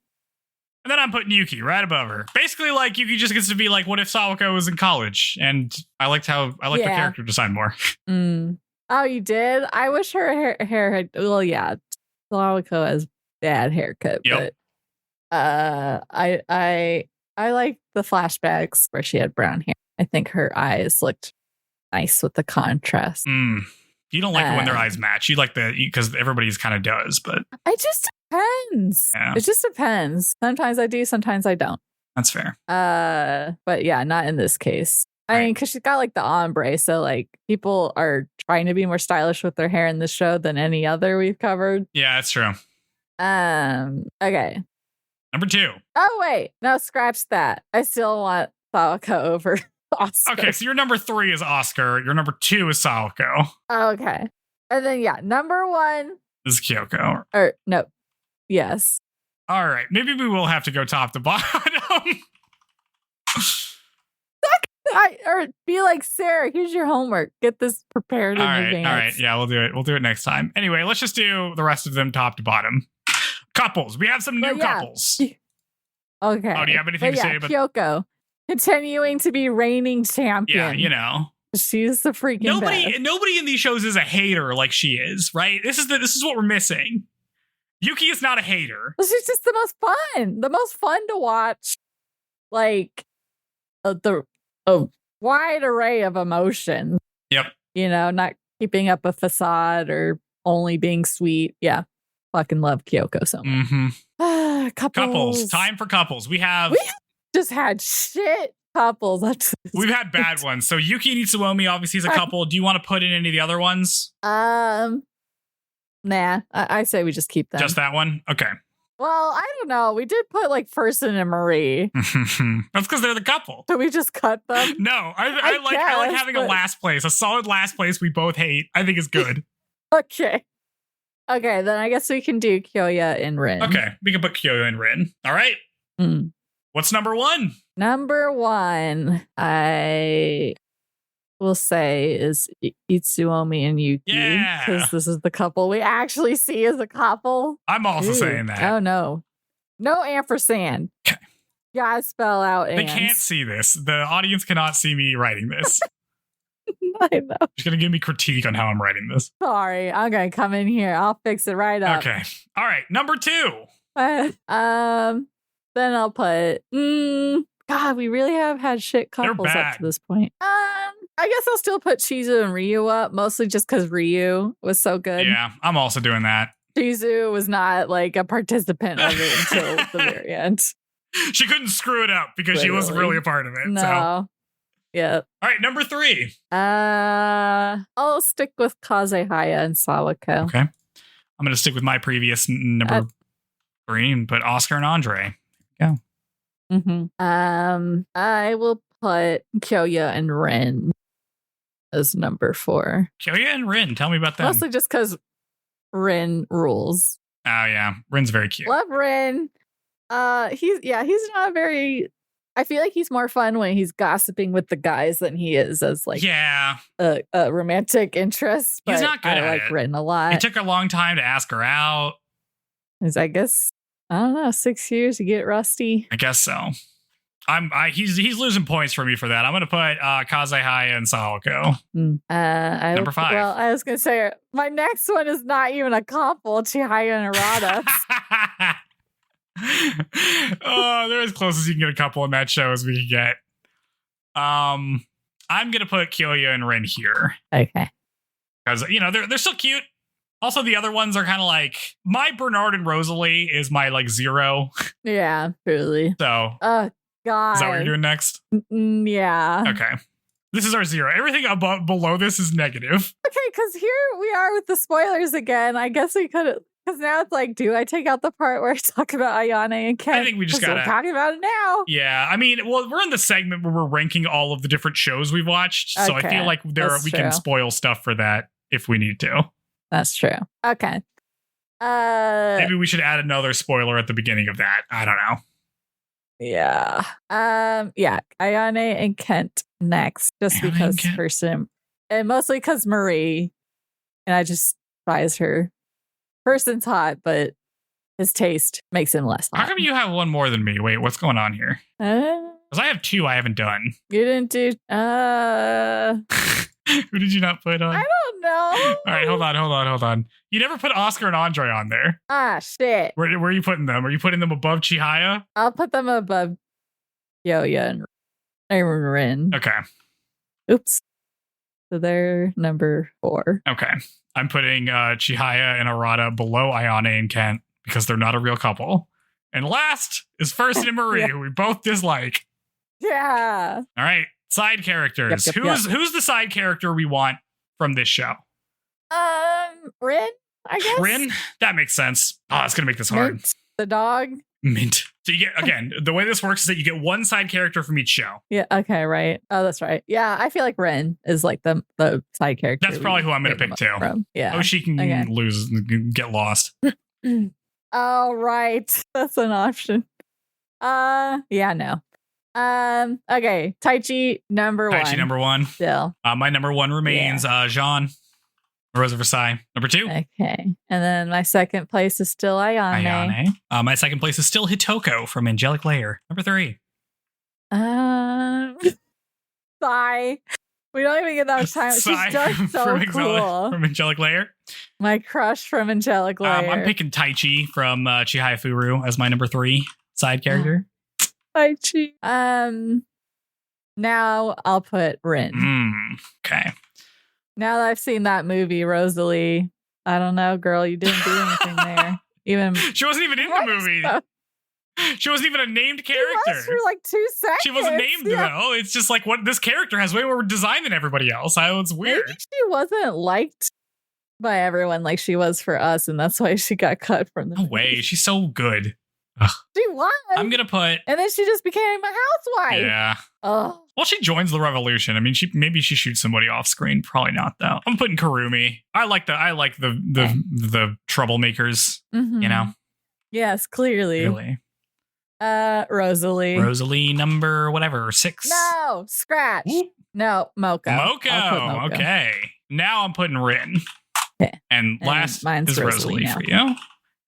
And then I'm putting Yuki right above her. Basically, like, Yuki just gets to be like, what if Sawako was in college? And I liked the character design more. Oh, you did? I wish her hair had... Well, yeah. Sawako has bad haircut. Yep. But I like the flashbacks where she had brown hair. I think her eyes looked nice with the contrast. You don't like it when their eyes match. You like because everybody's kind of does, but... It just depends. Yeah. It just depends. Sometimes I do, sometimes I don't. That's fair. But yeah, not in this case. I mean, because she's got like the ombre, so like people are trying to be more stylish with their hair in this show than any other we've covered. Yeah, that's true. Okay. Number 2. Oh wait, no, scratch that. I still want Sawako over Oscar. Okay, so your number 3 is Oscar. Your number 2 is Sawako. Okay, and then number 1 is Kyoko. Or no, yes. All right, maybe we will have to go top to bottom. Or be like, Sarah, here's your homework. Get this prepared in advance. All right. Yeah, we'll do it. We'll do it next time. Anyway, let's just do the rest of them top to bottom. Couples. We have some new couples. Okay. Oh, do you have anything to say about Kyoko continuing to be reigning champion? Yeah, she's the freaking best. Nobody in these shows is a hater like she is, right? This is what we're missing. Yuki is not a hater. She's just the most fun to watch. Like a wide array of emotions. Yep. Not keeping up a facade or only being sweet. Yeah. Fucking love Kyoko so much. Couples. Time for couples. We just had shit couples. We've had bad ones. So Yuki and Itsuomi obviously is a couple. Do you want to put in any of the other ones? Nah. I say we just keep them. Just that one? Okay. Well, I don't know. We did put like Fersen and Marie. That's because they're the couple. So we just cut them? No, I like having a last place. A solid last place we both hate, I think is good. Okay. Okay, then I guess we can do Kyoya and Rin. Okay, we can put Kyoya and Rin. All right. What's number 1? Number 1, I will say is Itsuomi and Yuki. Yeah. Because this is the couple we actually see as a couple. I'm also saying that. Oh, no. No ampersand. Okay. You gotta spell out They can't see this. The audience cannot see me writing this. I know. She's going to give me critique on how I'm writing this. Sorry. I'm going to come in here. I'll fix it right up. Okay. All right. Number 2. Then I'll put... God, we really have had shit couples up to this point. I guess I'll still put Chizu and Ryu up, mostly just because Ryu was so good. Yeah, I'm also doing that. Chizu was not like a participant of it until the very end. She couldn't screw it up because she wasn't really a part of it. No. So. Yeah. All right, number 3. I'll stick with Kazehaya and Sawako. Okay. I'm going to stick with my previous number 3 and put Oscar and Andre. There you go. I will put Kyoya and Rin as number 4. Kyoya and Rin, tell me about them. Mostly just because Rin rules. Oh, yeah. Rin's very cute. Love Rin. He's not very... I feel like he's more fun when he's gossiping with the guys than he is as like a romantic interest. But he's not good I at like it. Rin a lot. It took a long time to ask her out. I guess, I don't know, 6 years to get rusty. I guess so. He's losing points for me for that. I'm going to put Kazehaya and Sawako. Number 5. Well, I was going to say my next one is not even a couple. Chihaya and Arata. Oh, they're as close as you can get a couple in that show as we can get. I'm gonna put Kyoya and Rin here. Okay. Because they're so cute. Also, the other ones are kind of like my Bernard and Rosalie is my like 0. Yeah, truly. So oh god. Is that what you're doing next? Yeah. Okay. This is our 0. Everything below this is negative. Okay, because here we are with the spoilers again. I guess we could have. Because now it's like, do I take out the part where I talk about Ayane and Ken? I think we just gotta talk about it now. Yeah, I mean, well, we're in the segment where we're ranking all of the different shows we've watched, so I feel like we can spoil stuff for that if we need to. That's true. Okay. Maybe we should add another spoiler at the beginning of that. I don't know. Yeah. Yeah. Ayane and Kent next, just Ayane because person, and mostly because Marie, and I just despise her. Person's hot, but his taste makes him less hot. How come you have one more than me? Wait, what's going on here? Because I have 2 I haven't done. You didn't do... Who did you not put on? I don't know. All right, hold on. You never put Oscar and Andre on there. Ah, shit. Where are you putting them? Are you putting them above Chihaya? I'll put them above Kyoya and Rin. Okay. Oops. So they're number 4. Okay. I'm putting Chihaya and Arata below Ayane and Kent because they're not a real couple. And last is First and Marie, who we both dislike. Yeah. All right. Side characters. Who's the side character we want from this show? Rin, I guess. Rin? That makes sense. Oh, it's going to make this hard. Mint, the dog. Mint. So you get, again, the way this works is that you get one side character from each show. Yeah, okay, right. Oh, that's right. Yeah, I feel like Rin is like the side character. That's probably who I'm going to pick too. From. Yeah. Oh, she can lose, get lost. All right. That's an option. Yeah, no. Okay, Taichi number 1. Taichi number 1. Still. My number 1 remains Jean, Rose of Versailles. Number 2. Okay. And then my second place is still Ayane. My second place is still Hitoko from Angelic Layer. Number 3. Sigh. We don't even get that much time. She's just so cool. From Angelic Layer. My crush from Angelic Layer. I'm picking Taichi from Chihayafuru as my number 3 side character. Taichi. Now I'll put Rin. Okay. Now that I've seen that movie, Rosalie, I don't know, girl, you didn't do anything there. Even she wasn't even in the movie. She wasn't even a named character. She was for like 2 seconds. She wasn't named though. It's just like what this character has way more design than everybody else. It's weird. Maybe she wasn't liked by everyone like she was for us, and that's why she got cut from the movie. No way. She's so good. Ugh. She was. I'm gonna put. And then she just became a housewife. Yeah. Oh. Well, she joins the revolution. I mean, maybe she shoots somebody off screen. Probably not though. I'm putting Kurumi. I like the troublemakers. Mm-hmm. You know. Yes, clearly. Rosalie. Rosalie number whatever 6. No, Scratch. Ooh. No, Moko. Moko. Okay. Now I'm putting Rin. Okay. And last mine's is Rosalie for you.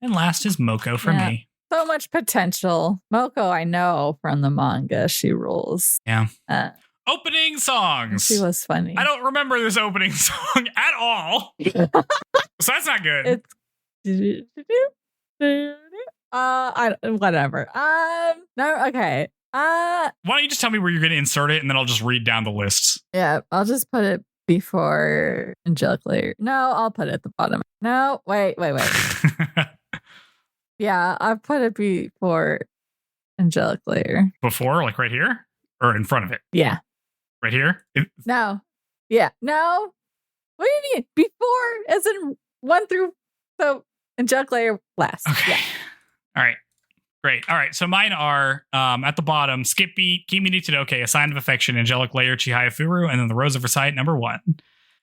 And last is Moko for me. So much potential. Moko, I know from the manga. She rules. Yeah. Opening songs. She was funny. I don't remember this opening song at all. So that's not good. Whatever. No, okay. Why don't you just tell me where you're going to insert it, and then I'll just read down the lists. Yeah, I'll just put it before Angelic Layer. No, I'll put it at the bottom. No, wait. Yeah, I'll put it before Angelic Layer. Before, like right here? Or in front of it? Yeah. Right here? No. Yeah. No. What do you mean? Before, as in 1 through, so Angelic Layer last. Okay. Yeah. All right. Great. All right. So mine are at the bottom, Skip Beat, Kimi ni Todoke, A Sign of Affection, Angelic Layer, Chihayafuru, and then The Rose of Versailles, number 1.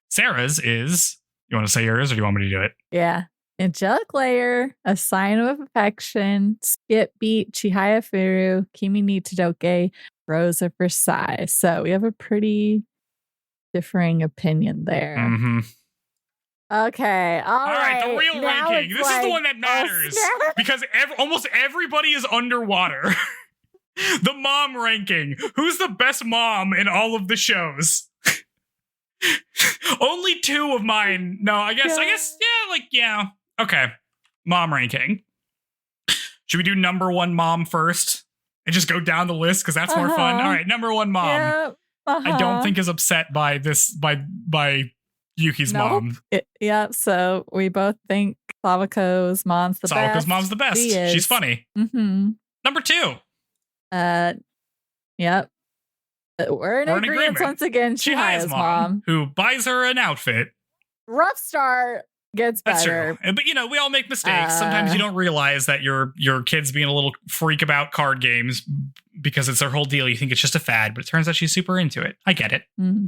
Sarah's is, you want to say yours or do you want me to do it? Yeah. Angelic Layer, A Sign of Affection, Skip Beat, Chihayafuru, Kimi ni Todoke, Rose of Versailles. So we have a pretty differing opinion there. Mm-hmm. Okay. All right. The real now ranking. This is the one that matters because almost everybody is underwater. The mom ranking. Who's the best mom in all of the shows? Only 2 of mine. No, I guess, yeah. Okay. Mom ranking. Should we do number 1 mom first and just go down the list? Because that's more fun. All right. Number 1 mom. Yeah, I don't think is upset by this, by Yuki's mom. So we both think Sawako's mom's the best. Sawako's mom's the best. She's funny. Mm-hmm. Number 2. Yep. We're in agreement once again. Chihaya's mom, who buys her an outfit. Rough start, gets better. That's true. But we all make mistakes. Sometimes you don't realize that your kid's being a little freak about card games because it's their whole deal. You think it's just a fad, but it turns out she's super into it. I get it. Mm-hmm.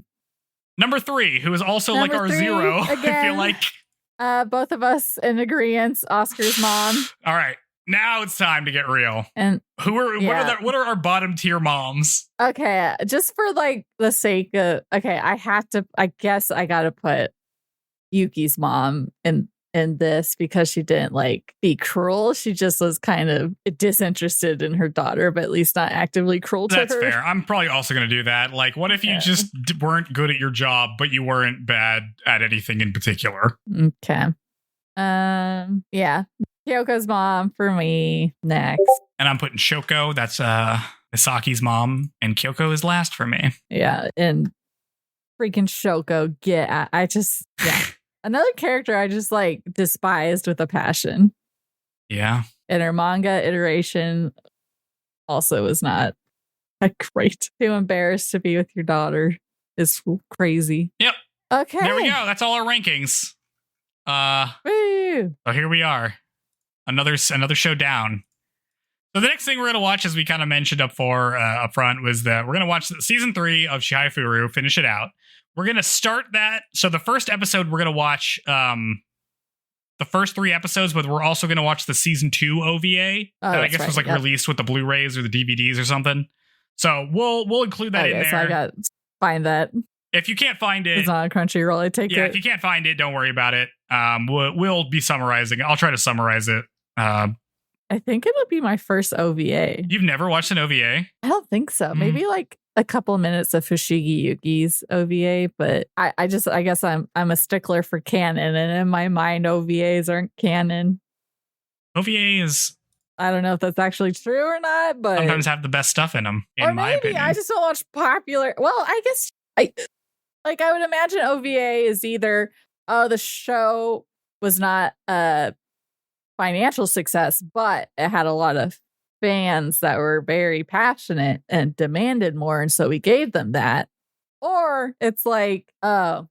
Number 3, who is also like our 0. Again, I feel like both of us in agreement. Oscar's mom. All right. Now it's time to get real. And what are our bottom tier moms? Okay, just for like the sake of I guess I gotta put Yuki's mom in this because she didn't like be cruel. She just was kind of disinterested in her daughter, but at least not actively cruel to her. That's fair. I'm probably also going to do that. Like, what if you just weren't good at your job, but you weren't bad at anything in particular? Okay. Yeah. Kyoko's mom for me next. And I'm putting Shoko. That's Misaki's mom. And Kyoko is last for me. Yeah. And freaking Shoko, another character I just like despised with a passion. Yeah. And her manga iteration also is not great. Too embarrassed to be with your daughter is crazy. Yep. Okay. There we go. That's all our rankings. Woo. So here we are. Another show down. So the next thing we're going to watch, as we kind of mentioned up front, was that we're going to watch season 3 of Chihayafuru, finish it out. We're going to start that. So the first episode, we're going to watch the first 3 episodes, but we're also going to watch the season 2 OVA that I guess was released with the Blu-rays or the DVDs or something. So we'll include that in there. So I got find that. If you can't find it, it's on Crunchyroll. I take it. Yeah, if you can't find it, don't worry about it. We'll be summarizing. I'll try to summarize it. I think it'll be my first OVA. You've never watched an OVA? I don't think so. Maybe like a couple minutes of Fushigi Yuki's OVA, but I guess I'm a stickler for canon, and in my mind, OVAs aren't canon. OVA is. I don't know if that's actually true or not, but sometimes have the best stuff in them. Or maybe I just don't watch popular. Well, I guess I would imagine OVA is either the show was not a financial success, but it had a lot of fans that were very passionate and demanded more, and so we gave them that. Or it's like, oh,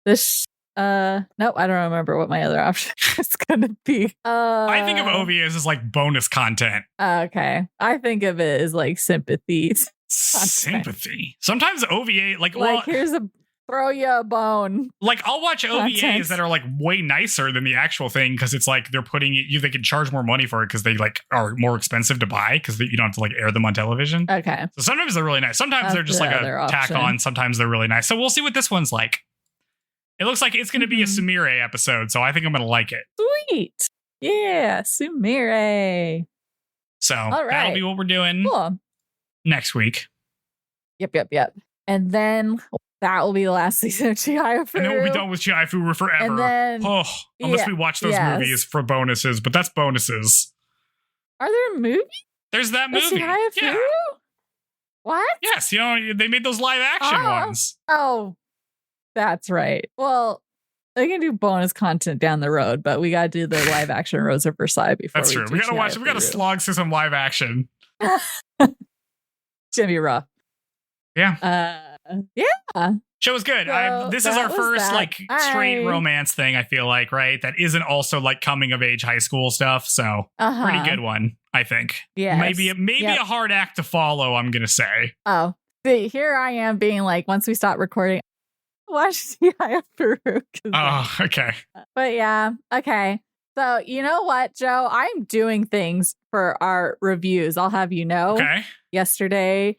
this Nope, I don't remember what my other option is gonna be. I think of OVAs as like bonus content. Okay. I think of it as like sympathy. Sympathy. Sometimes OVA, here's a throw you a bone. Like I'll watch OVAs that are like way nicer than the actual thing because it's like they're putting you. They can charge more money for it because they like are more expensive to buy because you don't have to like air them on television. Okay. So sometimes they're really nice. Sometimes they're just like a tack on. Sometimes they're really nice. So we'll see what this one's like. It looks like it's going to be a Sumire episode, so I think I'm going to like it. Sweet. Yeah, Sumire. So that'll be what we're doing next week. Yep. And then that will be the last season of Chihayafuru. And then we'll be done with Chihayafuru forever. And then, unless we watch those movies for bonuses, but that's bonuses. Are there movies? There's that movie. Chihayafuru? Yeah. What? Yes, they made those live action ones. Oh, that's right. Well, they can do bonus content down the road, but we got to do the live action Rose of Versailles before. That's true. We got to watch. We got to slog through some live action. It's gonna be rough. Yeah. Yeah. Show was good. So this is our first straight romance thing. I feel like, right? That isn't also like coming of age high school stuff. So pretty good one, I think. Yeah. Maybe a hard act to follow. I'm gonna say. Oh, see, here I am being like, once we stop recording, watch Chihayafuru. Oh, okay. But yeah, okay. So you know what, Joe? I'm doing things for our reviews. I'll have you know. Okay. Yesterday,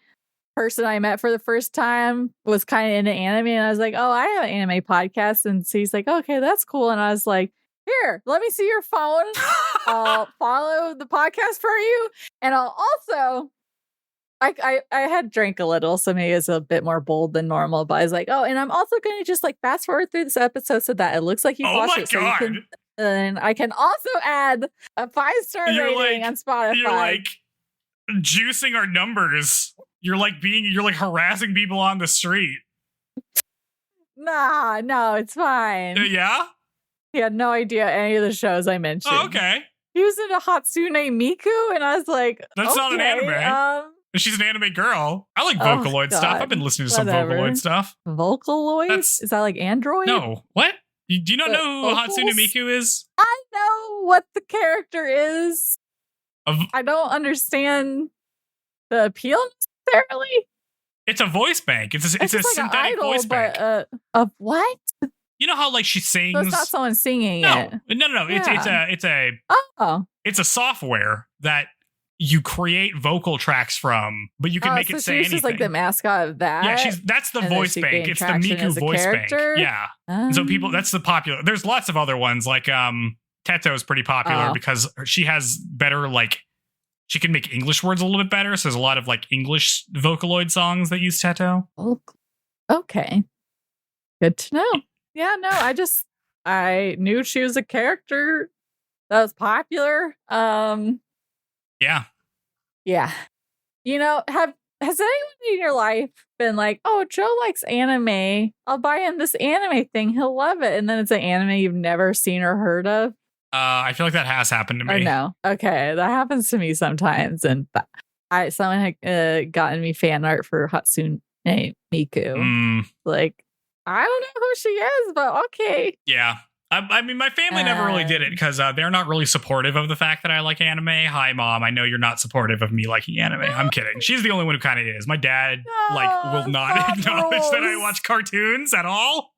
person I met for the first time was kind of into anime, and I was like, "Oh, I have an anime podcast," and so he's like, "Okay, that's cool." And I was like, "Here, let me see your phone. I'll follow the podcast for you, and I'll also." I had drank a little, so maybe it's a bit more bold than normal. But I was like, "Oh, and I'm also going to just like fast forward through this episode so that it looks like you've watched it." So you can, and I can also add a 5-star rating on Spotify. You're like juicing our numbers. You're like harassing people on the street. Nah, no, it's fine. Yeah? He had no idea any of the shows I mentioned. Oh, okay. He was into Hatsune Miku, and I was like, that's not an anime. She's an anime girl. I like Vocaloid stuff. I've been listening to some Vocaloid stuff. Vocaloids? Is that like Android? No. What? Do you not know who Hatsune Miku is? I know what the character is. I don't understand the appeal necessarily. It's a voice bank. It's a synthetic idol, voice bank. Of what? You know how like she sings? So it's not someone singing it. No. Yeah. It's a software that you create vocal tracks from, but you can make it say anything. She's just like the mascot of that. Yeah, that's the voice bank. It's the Miku voice bank. Yeah. So people, that's the popular. There's lots of other ones like Teto is pretty popular because she has better like she can make English words a little bit better. So there's a lot of like English Vocaloid songs that use Teto. Okay, good to know. Yeah, no, I knew she was a character that was popular. Yeah. You know, has anyone in your life been like, "Oh, Joe likes anime. I'll buy him this anime thing. He'll love it." And then it's an anime you've never seen or heard of? I feel like that has happened to me. Or no. Okay, that happens to me sometimes. And someone had gotten me fan art for Hatsune Miku. Like, I don't know who she is, but okay. Yeah. I mean, my family never really did it because they're not really supportive of the fact that I like anime. Hi, Mom. I know you're not supportive of me liking anime. I'm kidding. She's the only one who kind of is. My dad will not acknowledge that I watch cartoons at all.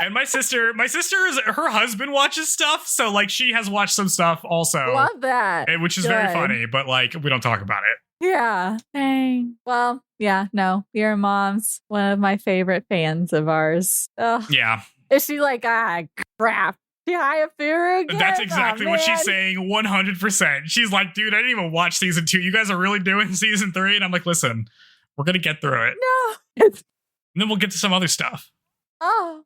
And my sister is her husband watches stuff, so like she has watched some stuff also. Love that, which is very funny. But like we don't talk about it. Yeah. Dang. Well, yeah. No, your mom's one of my favorite fans of ours. Ugh. Yeah. Is she like, crap, Chihayafuru again? That's exactly what she's saying, 100%. She's like, dude, I didn't even watch season 2. You guys are really doing season 3? And I'm like, listen, we're going to get through it. No. And then we'll get to some other stuff. Oh,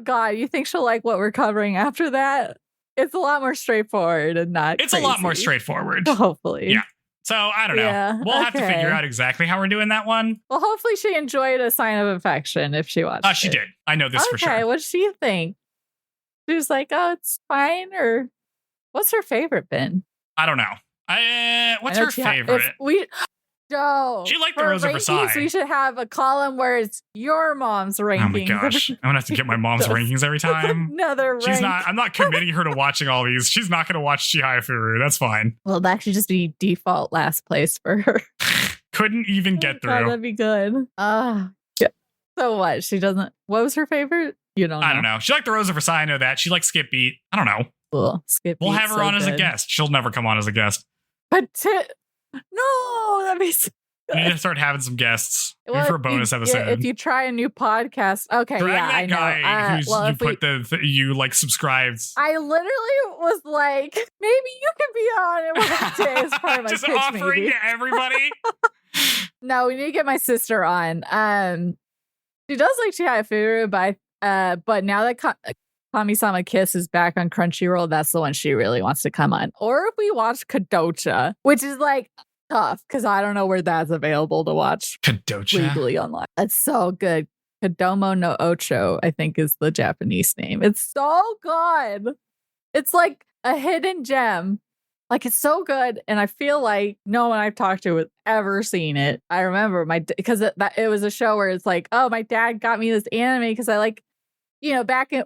God. You think she'll like what we're covering after that? It's a lot more straightforward and not It's crazy. A lot more straightforward. Hopefully. Yeah. So, I don't know. Yeah, we'll have to figure out exactly how we're doing that one. Well, hopefully she enjoyed A Sign of Affection if she watched it. She did. I know this for sure. Okay, what did she think? She was like, oh, it's fine, or what's her favorite been? I don't know. What's her favorite? show. She liked the For Rose of rankings, Versailles. We should have a column where it's your mom's rankings. Oh my gosh. I'm gonna have to get my mom's rankings every time. Another rank. I'm not committing her to watching all these. She's not gonna watch Chihayafuru. That's fine. Well, that should just be default last place for her. Couldn't even get through. God, that'd be good. Yeah. So what? She doesn't. What was her favorite? You don't know. I don't know. She liked the Rose of Versailles. I know that. She liked Skip Beat. I don't know. Cool. Skip We'll Beat's have her so on as a good. guest. She'll never come on as a guest. But no, that'd be so We need to start having some guests. Maybe Well, for a bonus episode. If you try a new podcast, okay, Drag yeah, that I know. guy who's well, you if put you like subscribed. I literally was like, maybe you can be on it one day as part of my Just pitch, offering maybe. to everybody. No, we need to get my sister on. She does like Chihayafuru, but now that Kami-sama Kiss is back on Crunchyroll, that's the one she really wants to come on. Or if we watch Kadocha, which is like tough because I don't know where that's available to watch Kadocha. legally online. That's so good. Kodomo no Ocho, I think is the Japanese name. It's so good. It's like a hidden gem. Like, it's so good. And I feel like no one I've talked to has ever seen it. I remember because it was a show where it's like, oh, my dad got me this anime because I like, back in,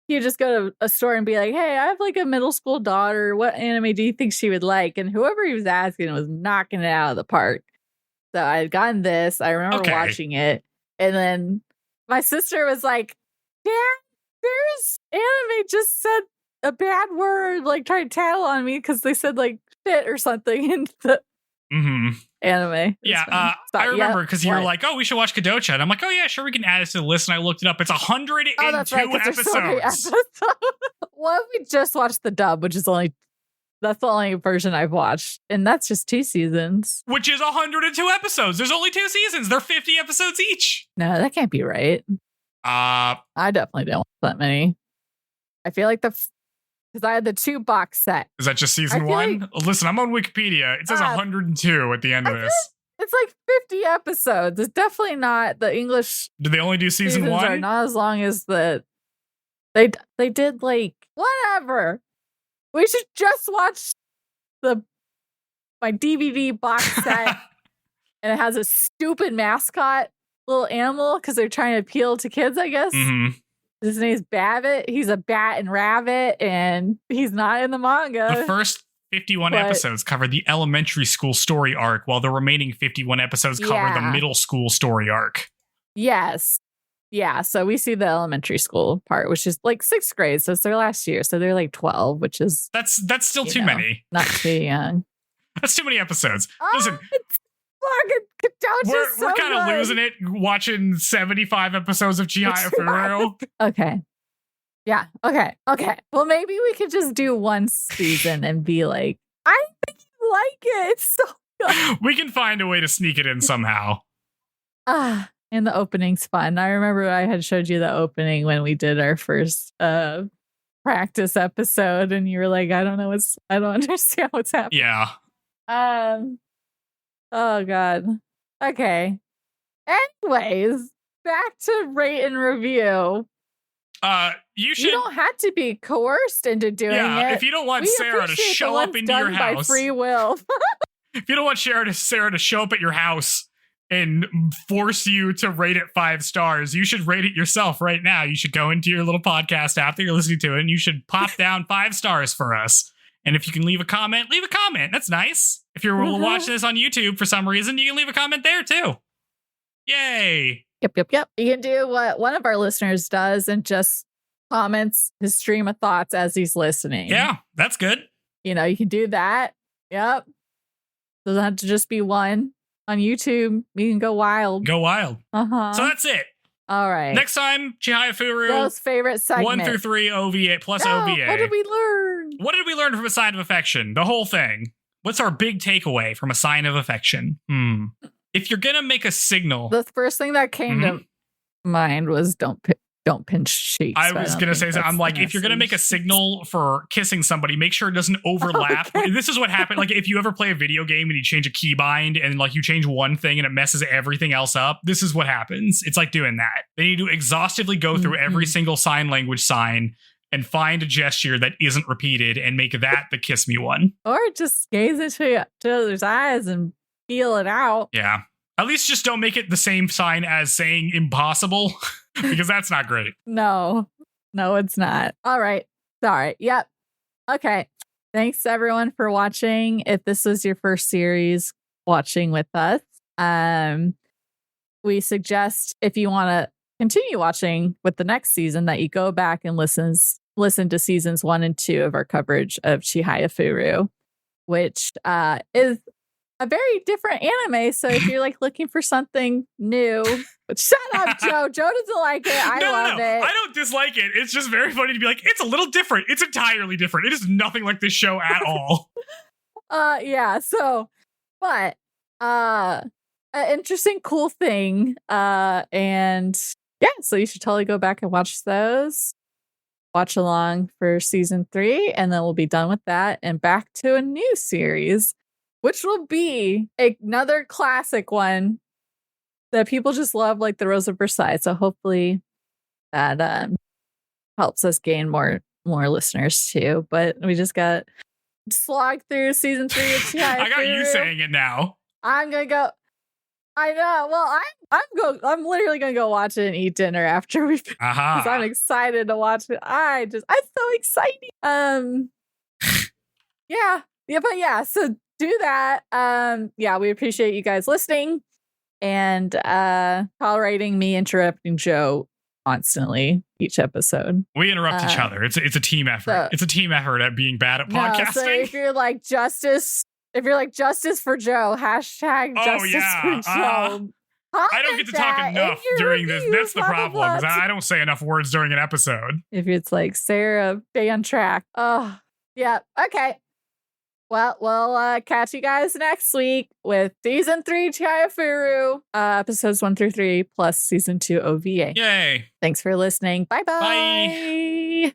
you just go to a store and be like, hey, I have like a middle school daughter. What anime do you think she would like? And whoever he was asking was knocking it out of the park. So I had gotten this. I remember watching it. And then my sister was like, Dad, there's anime just said a bad word, like trying to tattle on me because they said like shit or something in the anime. Yeah, I remember because you were like, oh, we should watch Kadocha. And I'm like, oh, yeah, sure, we can add it to the list. And I looked it up. It's 102 episodes. Well, we just watched the dub, which is that's the only version I've watched. And that's just 2 seasons. Which is 102 episodes. There's only 2 seasons. They're 50 episodes each. No, that can't be right. I definitely don't want that many. I feel like because I had the 2 box set. Is that just season 1? Like, listen, I'm on Wikipedia. It says 102 at the end of this. It's like 50 episodes. It's definitely not the English. Did they only do season 1? Are not as long as they did like whatever. We should just watch my DVD box set, and it has a stupid mascot little animal because they're trying to appeal to kids, I guess. Mm-hmm. His name's Babbitt. He's a bat and rabbit, and he's not in the manga. The first 51 episodes cover the elementary school story arc, while the remaining 51 episodes cover the middle school story arc. Yes. Yeah, so we see the elementary school part, which is like 6th grade, so it's their last year, so they're like 12, which is that's still too many. Not too young. That's too many episodes. Listen, we're kind of losing it watching 75 episodes of Chihayafuru. Okay. Yeah. Okay. Well, maybe we could just do one season and be like, I think you like it. It's so good. We can find a way to sneak it in somehow. And the opening's fun. I remember I had showed you the opening when we did our first practice episode, and you were like, I don't understand what's happening. Yeah. Oh God. Okay. Anyways, back to rate and review. You don't have to be coerced into doing it. If you don't want Sarah to show up into your house by free will. If you don't want Sarah to show up at your house and force you to rate it 5 stars, you should rate it yourself right now. You should go into your little podcast app that you're listening to, and you should pop down 5 stars for us. And if you can leave a comment, leave a comment. That's nice. If you're watching this on YouTube for some reason, you can leave a comment there too. Yay. Yep. You can do what one of our listeners does and just comments his stream of thoughts as he's listening. Yeah, that's good. You can do that. Yep. Doesn't have to just be one. On YouTube, you can go wild. Go wild. Uh-huh. So that's it. All right. Next time, Chihayafuru. Those favorite segment. 1 through 3 OVA plus OVA. What did we learn? What did we learn from A Sign of Affection? The whole thing. What's our big takeaway from A Sign of Affection? If you're going to make a signal. The first thing that came to mind was don't pinch cheeks. I was going to say, I'm like, if you're going to make a signal for kissing somebody, make sure it doesn't overlap. Okay. This is what happened. Like, if you ever play a video game and you change a keybind and like you change one thing and it messes everything else up, this is what happens. It's like doing that. They need to exhaustively go through every single sign language sign and find a gesture that isn't repeated and make that the kiss me one. Or just gaze into each other's eyes and feel it out. Yeah. At least just don't make it the same sign as saying impossible, because that's not great. No, it's not. All right. Sorry. Yep. Okay. Thanks everyone for watching. If this was your first series watching with us, we suggest if you want to continue watching with the next season that you go back and listen to seasons 1 and 2 of our coverage of Chihayafuru, which is a very different anime. So if you're like looking for something new, shut up, Joe. Joe doesn't like it. I love it. I don't dislike it. It's just very funny to be like, it's a little different. It's entirely different. It is nothing like this show at all. Yeah. So, but an interesting, cool thing. And yeah, so you should totally go back and watch those. Watch along for season 3, and then we'll be done with that and back to a new series, which will be another classic one that people just love, like the Rose of Versailles. So hopefully that helps us gain more listeners too. But we just got slog through season 3 of Chihayafuru. I got you saying it now. I'm gonna go. I know. Well, I'm literally gonna go watch it and eat dinner after we. Because I'm excited to watch it. I'm so excited. Yeah. But yeah. So do that. Yeah, we appreciate you guys listening and tolerating me interrupting Joe constantly each episode. We interrupt each other. It's a team effort. So, it's a team effort at being bad at podcasting. So if you're like justice for Joe, hashtag justice for Joe. I don't get to talk enough during this. That's the problem. I don't say enough words during an episode. If it's like Sarah, stay on track. Oh, yeah. Okay. Well, we'll catch you guys next week with season 3 Chihayafuru, episodes 1 through 3, plus season 2 OVA. Yay. Thanks for listening. Bye-bye. Bye.